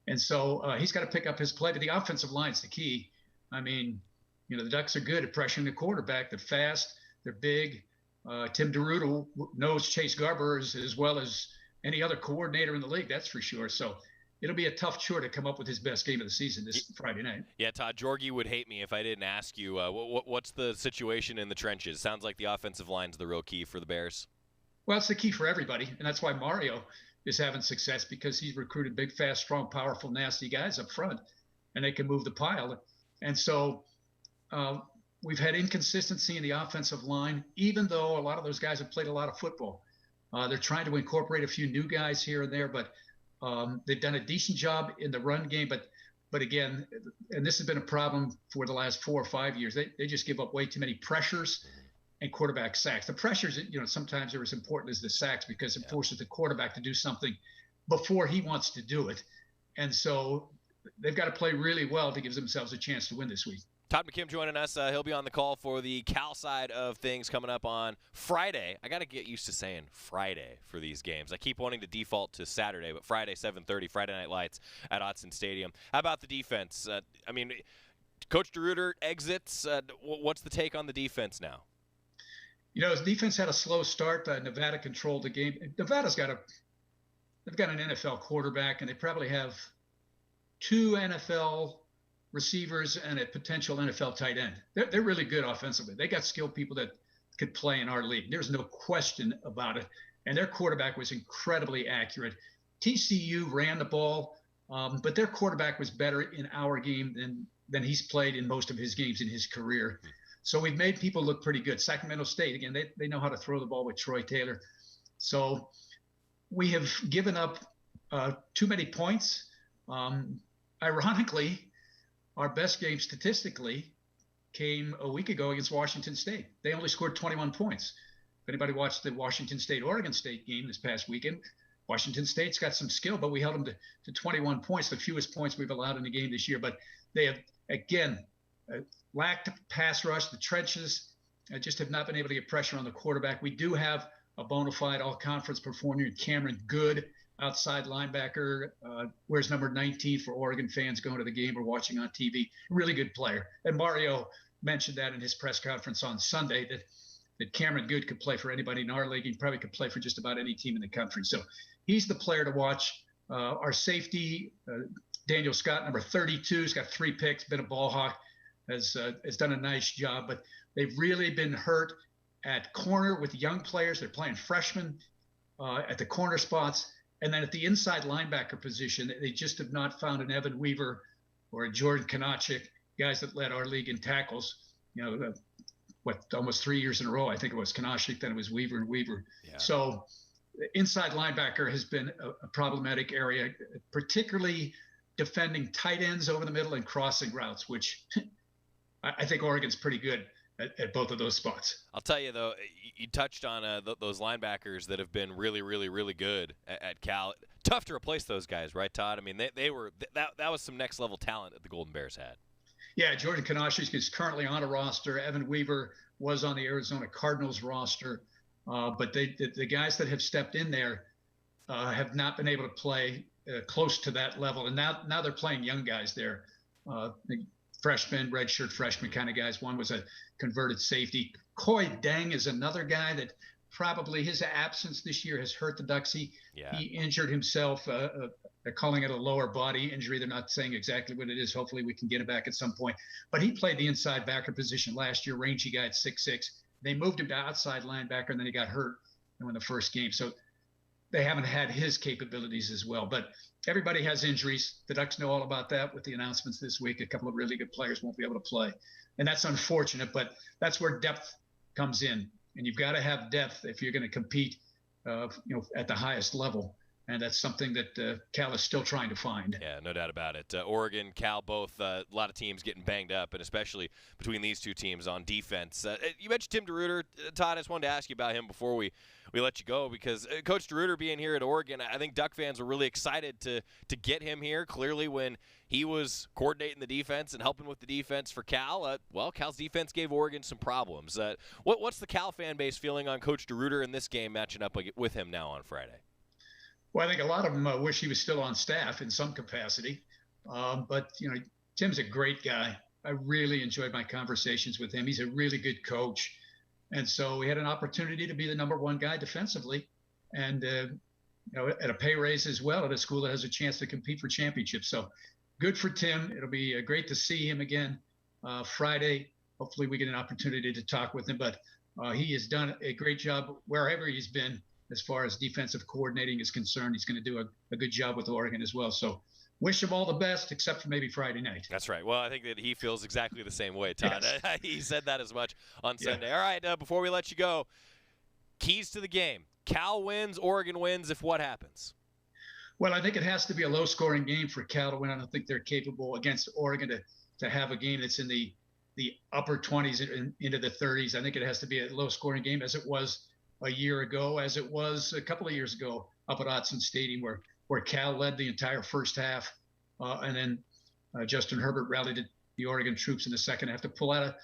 And so he's got to pick up his play. But the offensive line's the key. I mean, the Ducks are good at pressuring the quarterback. They're fast. They're big. Tim DeRuto knows Chase Garber as well as any other coordinator in the league. That's for sure. So it'll be a tough chore to come up with his best game of the season this Friday night. Yeah, Todd, Jorgie would hate me if I didn't ask you, what's the situation in the trenches? Sounds like the offensive line's the real key for the Bears. Well, it's the key for everybody, and that's why Mario is having success, because he's recruited big, fast, strong, powerful, nasty guys up front, and they can move the pile. And so we've had inconsistency in the offensive line, even though a lot of those guys have played a lot of football. They're trying to incorporate a few new guys here and there, but they've done a decent job in the run game. But again, and this has been a problem for the last 4 or 5 years, they just give up way too many pressures and quarterback sacks. The pressures, sometimes are as important as the sacks because it forces the quarterback to do something before he wants to do it. And so they've got to play really well to give themselves a chance to win this week. Todd McKim joining us. He'll be on the call for the Cal side of things coming up on Friday. I got to get used to saying Friday for these games. I keep wanting to default to Saturday, but Friday, 7:30, Friday Night Lights at Autzen Stadium. How about the defense? Coach DeRuyter exits. What's the take on the defense now? His defense had a slow start. Nevada controlled the game. Nevada's got they've got an NFL quarterback, and they probably have 2 NFL receivers and a potential NFL tight end. They're really good offensively. They got skilled people that could play in our league. There's no question about it. And their quarterback was incredibly accurate. TCU ran the ball, but their quarterback was better in our game than he's played in most of his games in his career. So we've made people look pretty good. Sacramento State, again, they know how to throw the ball with Troy Taylor. So we have given up too many points. Ironically, our best game statistically came a week ago against Washington State. They only scored 21 points. If anybody watched the Washington State-Oregon State game this past weekend, Washington State's got some skill, but we held them to 21 points, the fewest points we've allowed in the game this year. But they have, again, lacked pass rush. The trenches just have not been able to get pressure on the quarterback. We do have a bona fide all-conference performer in Cameron Good, outside linebacker, wears number 19 for Oregon fans going to the game or watching on TV. Really good player. And Mario mentioned that in his press conference on Sunday that Cameron Good could play for anybody in our league. He probably could play for just about any team in the country. So he's the player to watch. Our safety, Daniel Scott, number 32, has got 3 picks, been a ball hawk, has done a nice job. But they've really been hurt at corner with young players. They're playing freshmen at the corner spots. And then at the inside linebacker position, they just have not found an Evan Weaver or a Jordan Kanachik, guys that led our league in tackles. Almost 3 years in a row. I think it was Kanachik, then it was Weaver and Weaver. Yeah. So inside linebacker has been a problematic area, particularly defending tight ends over the middle and crossing routes, which I think Oregon's pretty good at both of those spots. I'll tell you, though, you touched on those linebackers that have been really, really, really good at Cal. Tough to replace those guys, right, Todd? I mean, they were that was some next-level talent that the Golden Bears had. Yeah, Jordan Kanachik is currently on a roster. Evan Weaver was on the Arizona Cardinals roster. But the guys that have stepped in there have not been able to play close to that level. And now they're playing young guys there. Freshmen, redshirt freshman kind of guys. One was a converted safety. Coy Deng is another guy that probably his absence this year has hurt the Ducks. He injured himself. They're calling it a lower body injury. They're not saying exactly what it is. Hopefully we can get him back at some point. But he played the inside backer position last year, rangy guy at 6'6". They moved him to outside linebacker, and then he got hurt in the first game. So they haven't had his capabilities as well. But everybody has injuries. The Ducks know all about that with the announcements this week. A couple of really good players won't be able to play. And that's unfortunate, but that's where depth comes in. And you've got to have depth if you're going to compete at the highest level. And that's something that Cal is still trying to find. Yeah, no doubt about it. Oregon, Cal, both a lot of teams getting banged up, and especially between these two teams on defense. You mentioned Tim DeRuyter. Todd, I just wanted to ask you about him before we let you go, because Coach DeRuyter being here at Oregon, I think Duck fans were really excited to get him here. Clearly, when he was coordinating the defense and helping with the defense for Cal, Cal's defense gave Oregon some problems. What's the Cal fan base feeling on Coach DeRuyter in this game matching up with him now on Friday? Well, I think a lot of them wish he was still on staff in some capacity. But Tim's a great guy. I really enjoyed my conversations with him. He's a really good coach. And so we had an opportunity to be the number one guy defensively and, at a pay raise as well at a school that has a chance to compete for championships. So good for Tim. It'll be great to see him again Friday. Hopefully we get an opportunity to talk with him. But he has done a great job wherever he's been. as far as defensive coordinating is concerned. He's going to do a good job with Oregon as well. So wish him all the best, except for maybe Friday night. That's right. Well, I think that he feels exactly the same way, Todd. Yes. He said that as much on Sunday. All right, before we let you go, keys to the game. Cal wins, Oregon wins if what happens? Well, I think it has to be a low-scoring game for Cal to win. I don't think they're capable against Oregon to have a game that's in the upper 20s and into the 30s. I think it has to be a low-scoring game, as it was a year ago, as it was a couple of years ago up at Autzen Stadium, where Cal led the entire first half, and then Justin Herbert rallied the Oregon troops in the second half to pull out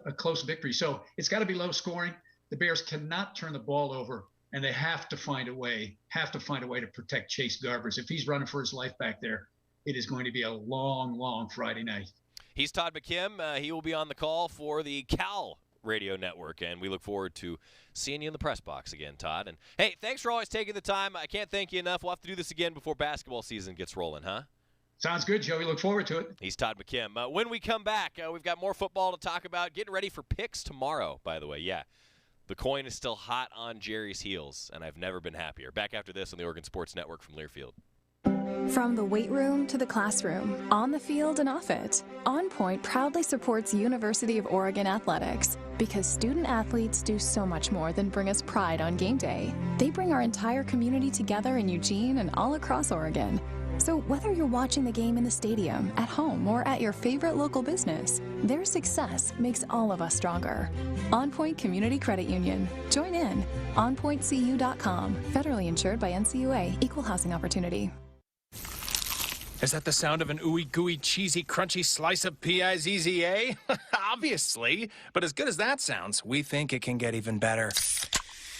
a close victory. So it's got to be low-scoring. The Bears cannot turn the ball over, and they have to find a way to protect Chase Garbers. If he's running for his life back there, it is going to be a long, long Friday night. He's Todd McKim. He will be on the call for the Cal Radio Network, and we look forward to seeing you in the press box again, Todd. And, hey, thanks for always taking the time. I can't thank you enough. We'll have to do this again before basketball season gets rolling, huh? Sounds good, Joey. Look forward to it. He's Todd McKim. When we come back, we've got more football to talk about. Getting ready for picks tomorrow, by the way. Yeah. The coin is still hot on Jerry's heels, and I've never been happier. Back after this on the Oregon Sports Network from Learfield. From the weight room to the classroom, on the field and off it, On Point proudly supports University of Oregon athletics because student athletes do so much more than bring us pride on game day. They bring our entire community together in Eugene and all across Oregon. So whether you're watching the game in the stadium, at home, or at your favorite local business, their success makes all of us stronger. On Point Community Credit Union. Join in. OnPointCU.com. Federally insured by NCUA. Equal housing opportunity. Is that the sound of an ooey gooey cheesy crunchy slice of P-I-Z-Z-A? Obviously. But as good as that sounds, we think it can get even better.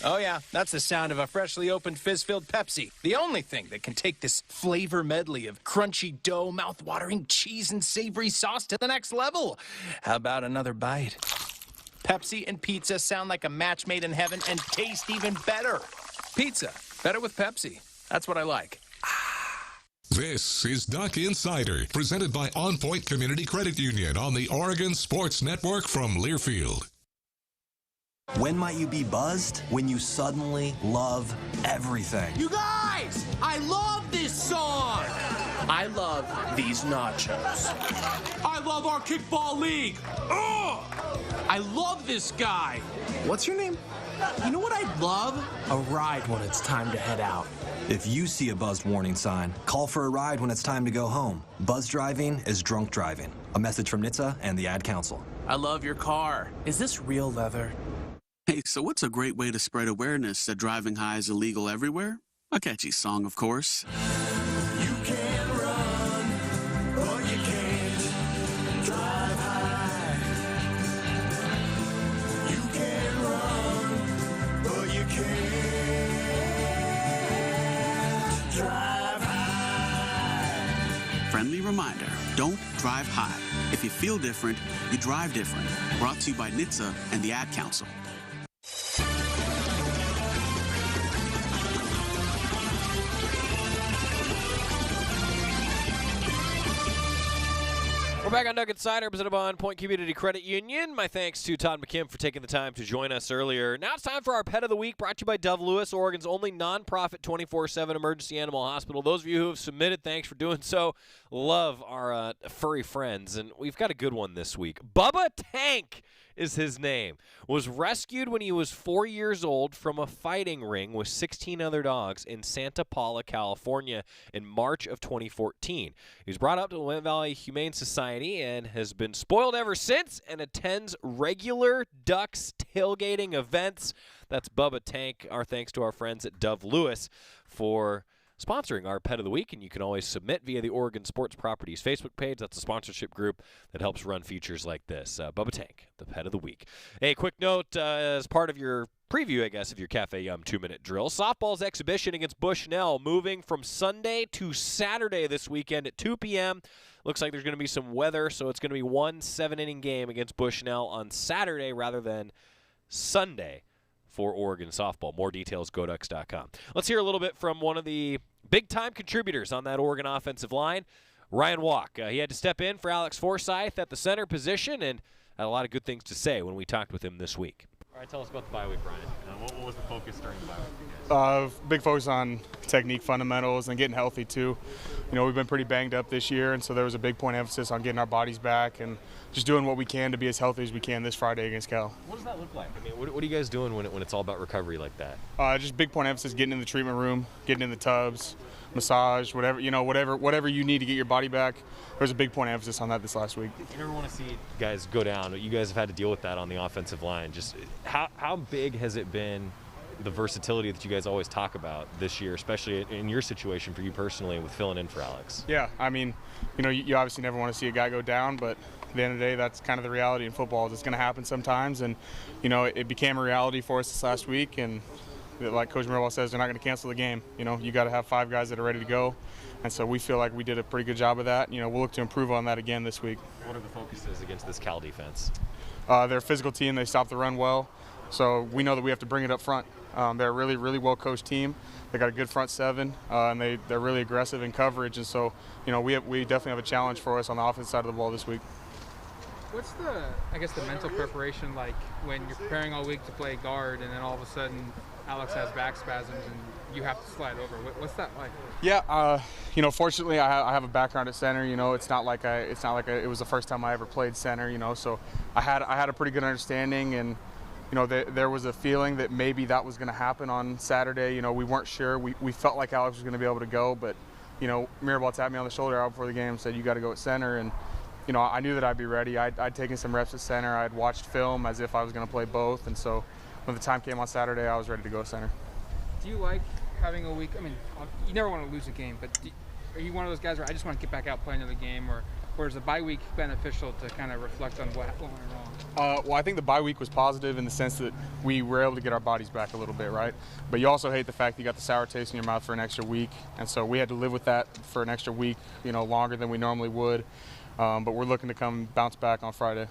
Oh yeah, that's the sound of a freshly opened fizz-filled Pepsi. The only thing that can take this flavor medley of crunchy dough, mouth-watering cheese, and savory sauce to the next level. How about another bite? Pepsi and pizza sound like a match made in heaven and taste even better. Pizza, better with Pepsi. That's what I like. This is Duck Insider, presented by On Point Community Credit Union on the Oregon Sports Network from Learfield. When might you be buzzed? When you suddenly love everything. You guys, I love this song. I love these nachos. I love our kickball league. Ugh! I love this guy. What's your name? You know what I'd love? A ride when it's time to head out. If you see a buzzed warning sign, call for a ride when it's time to go home. Buzz driving is drunk driving. A message from NHTSA and the Ad Council. I love your car. Is this real leather? Hey, so what's a great way to spread awareness that driving high is illegal everywhere? A catchy song, of course. You can run, but you can't drive high. You can run, but you can't drive high. Friendly reminder, don't drive high. If you feel different, you drive different. Brought to you by NHTSA and the Ad Council. We're back on Duck Insider, presented by On Point Community Credit Union. My thanks to Todd McKim for taking the time to join us earlier. Now it's time for our Pet of the Week, brought to you by Dove Lewis, Oregon's only nonprofit 24/7 emergency animal hospital. Those of you who have submitted, thanks for doing so. Love our furry friends, and we've got a good one this week. Bubba Tank is his name. Was rescued when he was 4 years old from a fighting ring with 16 other dogs in Santa Paula, California in March of 2014. He was brought up to the Willamette Valley Humane Society and has been spoiled ever since and attends regular Ducks tailgating events. That's Bubba Tank. Our thanks to our friends at Dove Lewis for sponsoring our Pet of the Week, and you can always submit via the Oregon Sports Properties Facebook page. That's a sponsorship group that helps run features like this. Bubba Tank, the Pet of the Week. Hey, quick note as part of your preview, I guess, of your Cafe Yum 2-minute drill. Softball's exhibition against Bushnell moving from Sunday to Saturday this weekend at 2 p.m. Looks like there's going to be some weather, so it's going to be one 7-inning game against Bushnell on Saturday rather than Sunday for Oregon softball. More details, GoDucks.com. Let's hear a little bit from one of the big-time contributors on that Oregon offensive line, Ryan Walk. He had to step in for Alex Forsythe at the center position and had a lot of good things to say when we talked with him this week. All right, tell us about the bye week, Ryan. What was the focus during the bye week? Big focus on technique fundamentals and getting healthy too. You know, we've been pretty banged up this year, and so there was a big point of emphasis on getting our bodies back and just doing what we can to be as healthy as we can this Friday against Cal. What does that look like? I mean, what are you guys doing when it's all about recovery like that? Just big point of emphasis, getting in the treatment room, getting in the tubs, massage, whatever you need to get your body back. There's a big point of emphasis on that this last week. You never want to see guys go down. You guys have had to deal with that on the offensive line. Just how big has it been, the versatility that you guys always talk about this year, especially in your situation for you personally with filling in for Alex? Yeah, I mean, you obviously never want to see a guy go down, but at the end of the day, that's kind of the reality in football. It's going to happen sometimes, and it became a reality for us this last week, and like Coach Mirabal says, they're not going to cancel the game. You got to have 5 guys that are ready to go, and so we feel like we did a pretty good job of that. We'll look to improve on that again this week. What are the focuses against this Cal defense? They're a physical team. They stop the run well, so we know that we have to bring it up front. They're a really, really well-coached team. They got a good front 7, and they're really aggressive in coverage, and so we definitely have a challenge for us on the offensive side of the ball this week. What's the mental preparation like when you're preparing all week to play guard, and then all of a sudden Alex has back spasms and you have to slide over? What's that like? Yeah, fortunately I have a background at center. It's not like it was the first time I ever played center. So I had a pretty good understanding, and there was a feeling that maybe that was going to happen on Saturday. We weren't sure. We felt like Alex was going to be able to go, but Mirabal tapped me on the shoulder out before the game and said, "You got to go at center." And I knew that I'd be ready. I'd taken some reps at center. I'd watched film as if I was going to play both, and so when the time came on Saturday, I was ready to go center. Do you like having a week? I mean, you never want to lose a game, but are you one of those guys where I just want to get back out, play another game, or is the bye week beneficial to kind of reflect on what went wrong? Well, I think the bye week was positive in the sense that we were able to get our bodies back a little bit, right? But you also hate the fact that you got the sour taste in your mouth for an extra week, and so we had to live with that for an extra week, longer than we normally would. But we're looking to bounce back on Friday.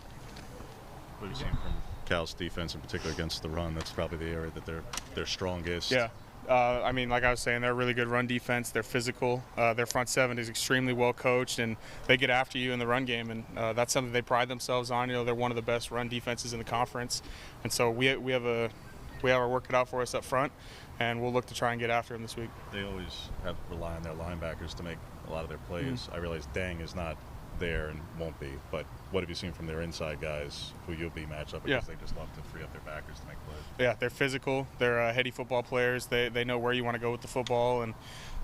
What have you seen from Cal's defense, in particular against the run? That's probably the area that they're strongest. Yeah. Like I was saying, they're a really good run defense. They're physical. Their front 7 is extremely well coached, and they get after you in the run game, and that's something they pride themselves on. They're one of the best run defenses in the conference, and so we have our work cut out for us up front, and we'll look to try and get after them this week. They always rely on their linebackers to make a lot of their plays. I realize Dang is not there and won't be, but what have you seen from their inside guys who you'll be matched up against? They just love to free up their backers to make plays. Yeah, they're physical. They're heady football players. They know where you want to go with the football, and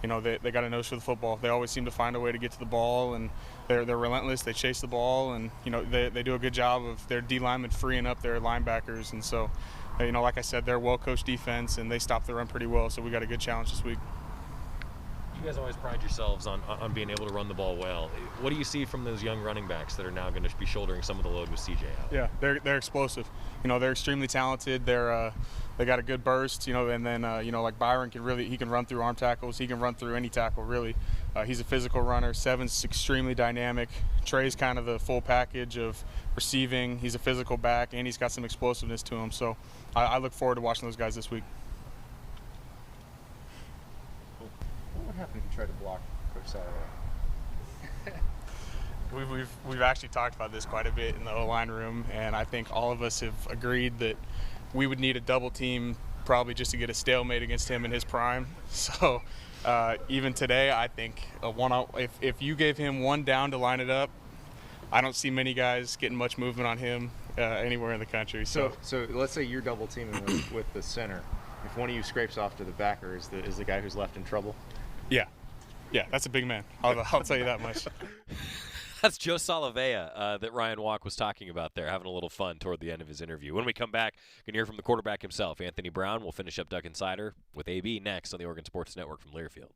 they got a nose for the football. They always seem to find a way to get to the ball, and they're relentless. They chase the ball, and they do a good job of their D linemen freeing up their linebackers, and so like I said, they're a well-coached defense, and they stop the run pretty well, so we got a good challenge this week. You guys always pride yourselves on being able to run the ball well. What do you see from those young running backs that are now going to be shouldering some of the load with CJ out? Yeah, they're explosive. They're extremely talented. They got a good burst. And then like Byron can run through arm tackles. He can run through any tackle really. He's a physical runner. 7's extremely dynamic. Trey's kind of the full package of receiving. He's a physical back, and he's got some explosiveness to him. So I look forward to watching those guys this week. What happened if you tried to block Coach Saturday? We've actually talked about this quite a bit in the O-line room, and I think all of us have agreed that we would need a double team probably just to get a stalemate against him in his prime. So even today, I think if you gave him one down to line it up, I don't see many guys getting much movement on him anywhere in the country. So let's say you're double teaming with the center. If one of you scrapes off to the backer, is the guy who's left in trouble? Yeah, that's a big man. I'll tell you that much. That's Joe Salavea that Ryan Walk was talking about there, having a little fun toward the end of his interview. When we come back, we can hear from the quarterback himself, Anthony Brown. We'll finish up Duck Insider with AB next on the Oregon Sports Network from Learfield.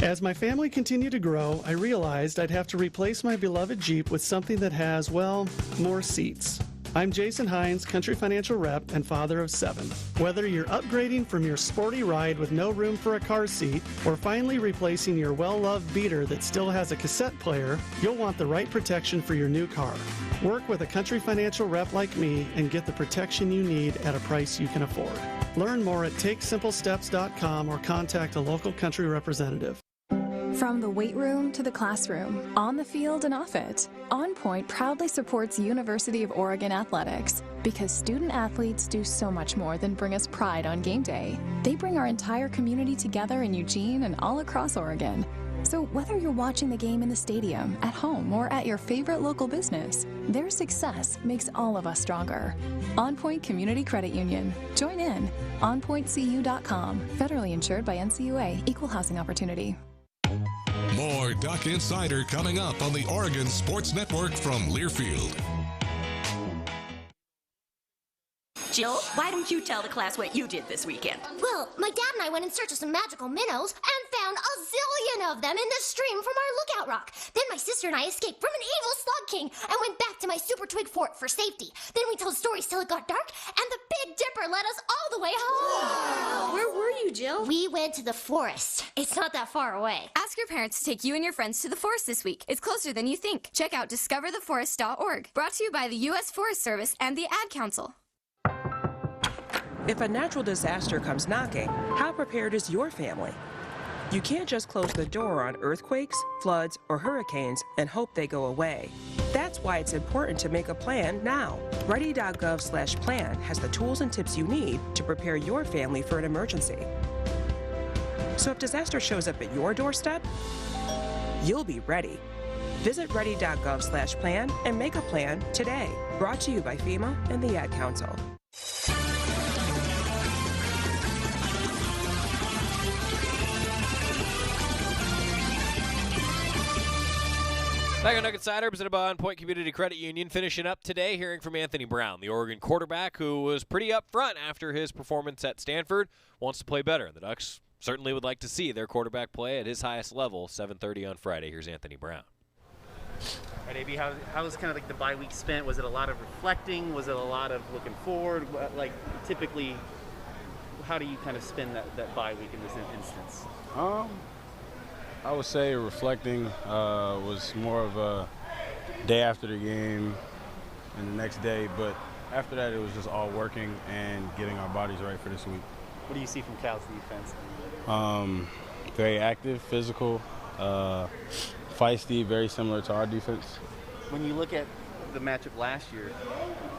As my family continued to grow, I realized I'd have to replace my beloved Jeep with something that has, well, more seats. I'm Jason Hines, Country Financial Rep and father of 7. Whether you're upgrading from your sporty ride with no room for a car seat or finally replacing your well-loved beater that still has a cassette player, you'll want the right protection for your new car. Work with a Country Financial Rep like me and get the protection you need at a price you can afford. Learn more at TakeSimpleSteps.com or contact a local Country representative. From the weight room to the classroom, on the field and off it, On Point proudly supports University of Oregon athletics because student athletes do so much more than bring us pride on game day. They bring our entire community together in Eugene and all across Oregon. So whether you're watching the game in the stadium, at home, or at your favorite local business, their success makes all of us stronger. On Point Community Credit Union. Join in. OnPointCU.com. Federally insured by NCUA. Equal housing opportunity. More Duck Insider coming up on the Oregon Sports Network from Learfield. Jill, why don't you tell the class what you did this weekend? Well, my dad and I went in search of some magical minnows and found a zillion of them in the stream from our lookout rock. Then my sister and I escaped from an evil slug king and went back to my super twig fort for safety. Then we told stories till it got dark, and the Big Dipper led us all the way home. Wow. Where were you, Jill? We went to the forest. It's not that far away. Ask your parents to take you and your friends to the forest this week. It's closer than you think. Check out discovertheforest.org. Brought to you by the U.S. Forest Service and the Ad Council. If a natural disaster comes knocking, how prepared is your family? You can't just close the door on earthquakes, floods, or hurricanes and hope they go away. That's why it's important to make a plan now. Ready.gov/plan has the tools and tips you need to prepare your family for an emergency. So if disaster shows up at your doorstep, you'll be ready. Visit ready.gov/plan and make a plan today. Brought to you by FEMA and the Ad Council. Back on Duck Insider, presented by On Point Community Credit Union. Finishing up today, hearing from Anthony Brown, the Oregon quarterback, who was pretty upfront after his performance at Stanford, wants to play better. The Ducks certainly would like to see their quarterback play at his highest level. 7:30 on Friday. Here's Anthony Brown. All right, AB, how was kind of like the bye week spent? Was it a lot of reflecting? Was it a lot of looking forward? Like, typically, how do you kind of spend that bye week in this instance? I would say reflecting was more of a day after the game and the next day, but after that it was just all working and getting our bodies right for this week. What do you see from Cal's defense? Very active, physical, feisty, very similar to our defense. When you look at the matchup last year,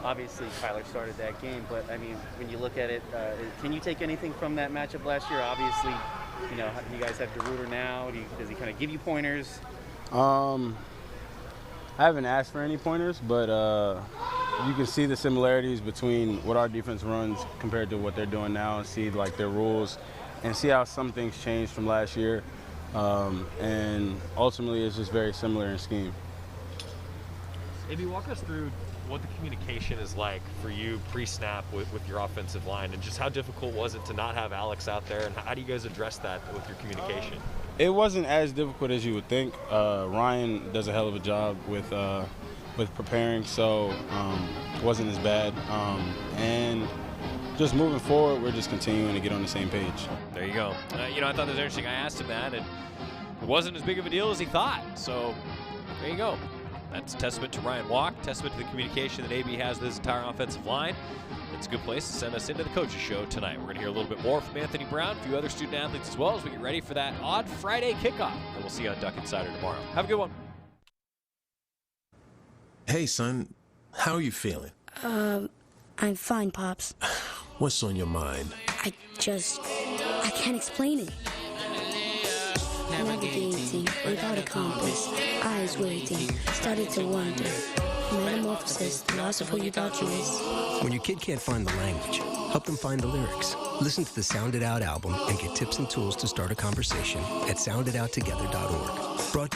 obviously Kyler started that game, but I mean, when you look at it, can you take anything from that matchup last year? Obviously, you know, you guys have DeRuiter now. Does he kind of give you pointers? I haven't asked for any pointers, but you can see the similarities between what our defense runs compared to what they're doing now, and see like their rules, and see how some things changed from last year. And ultimately, it's just very similar in scheme. Maybe walk us through what the communication is like for you pre-snap with your offensive line, and just how difficult was it to not have Alex out there, and how do you guys address that with your communication? It wasn't as difficult as you would think. Ryan does a hell of a job with preparing, so it wasn't as bad. And just moving forward, we're just continuing to get on the same page. There you go. You know, I thought that was interesting. I asked him that, and it wasn't as big of a deal as he thought. So there you go. That's a testament to Ryan Walk, testament to the communication that AB has with his entire offensive line. It's a good place to send us into the coaches show tonight. We're going to hear a little bit more from Anthony Brown, a few other student athletes as well, as we get ready for that odd Friday kickoff that we'll see on Duck Insider tomorrow. Have a good one. Hey, son. How are you feeling? I'm fine, Pops. What's on your mind? I can't explain it. Navigating without a compass, eyes waiting, started to wonder. Metamorphosis, the loss of who you thought you was. When your kid can't find the language, help them find the lyrics. Listen to the Sound It Out album and get tips and tools to start a conversation at sounditouttogether.org.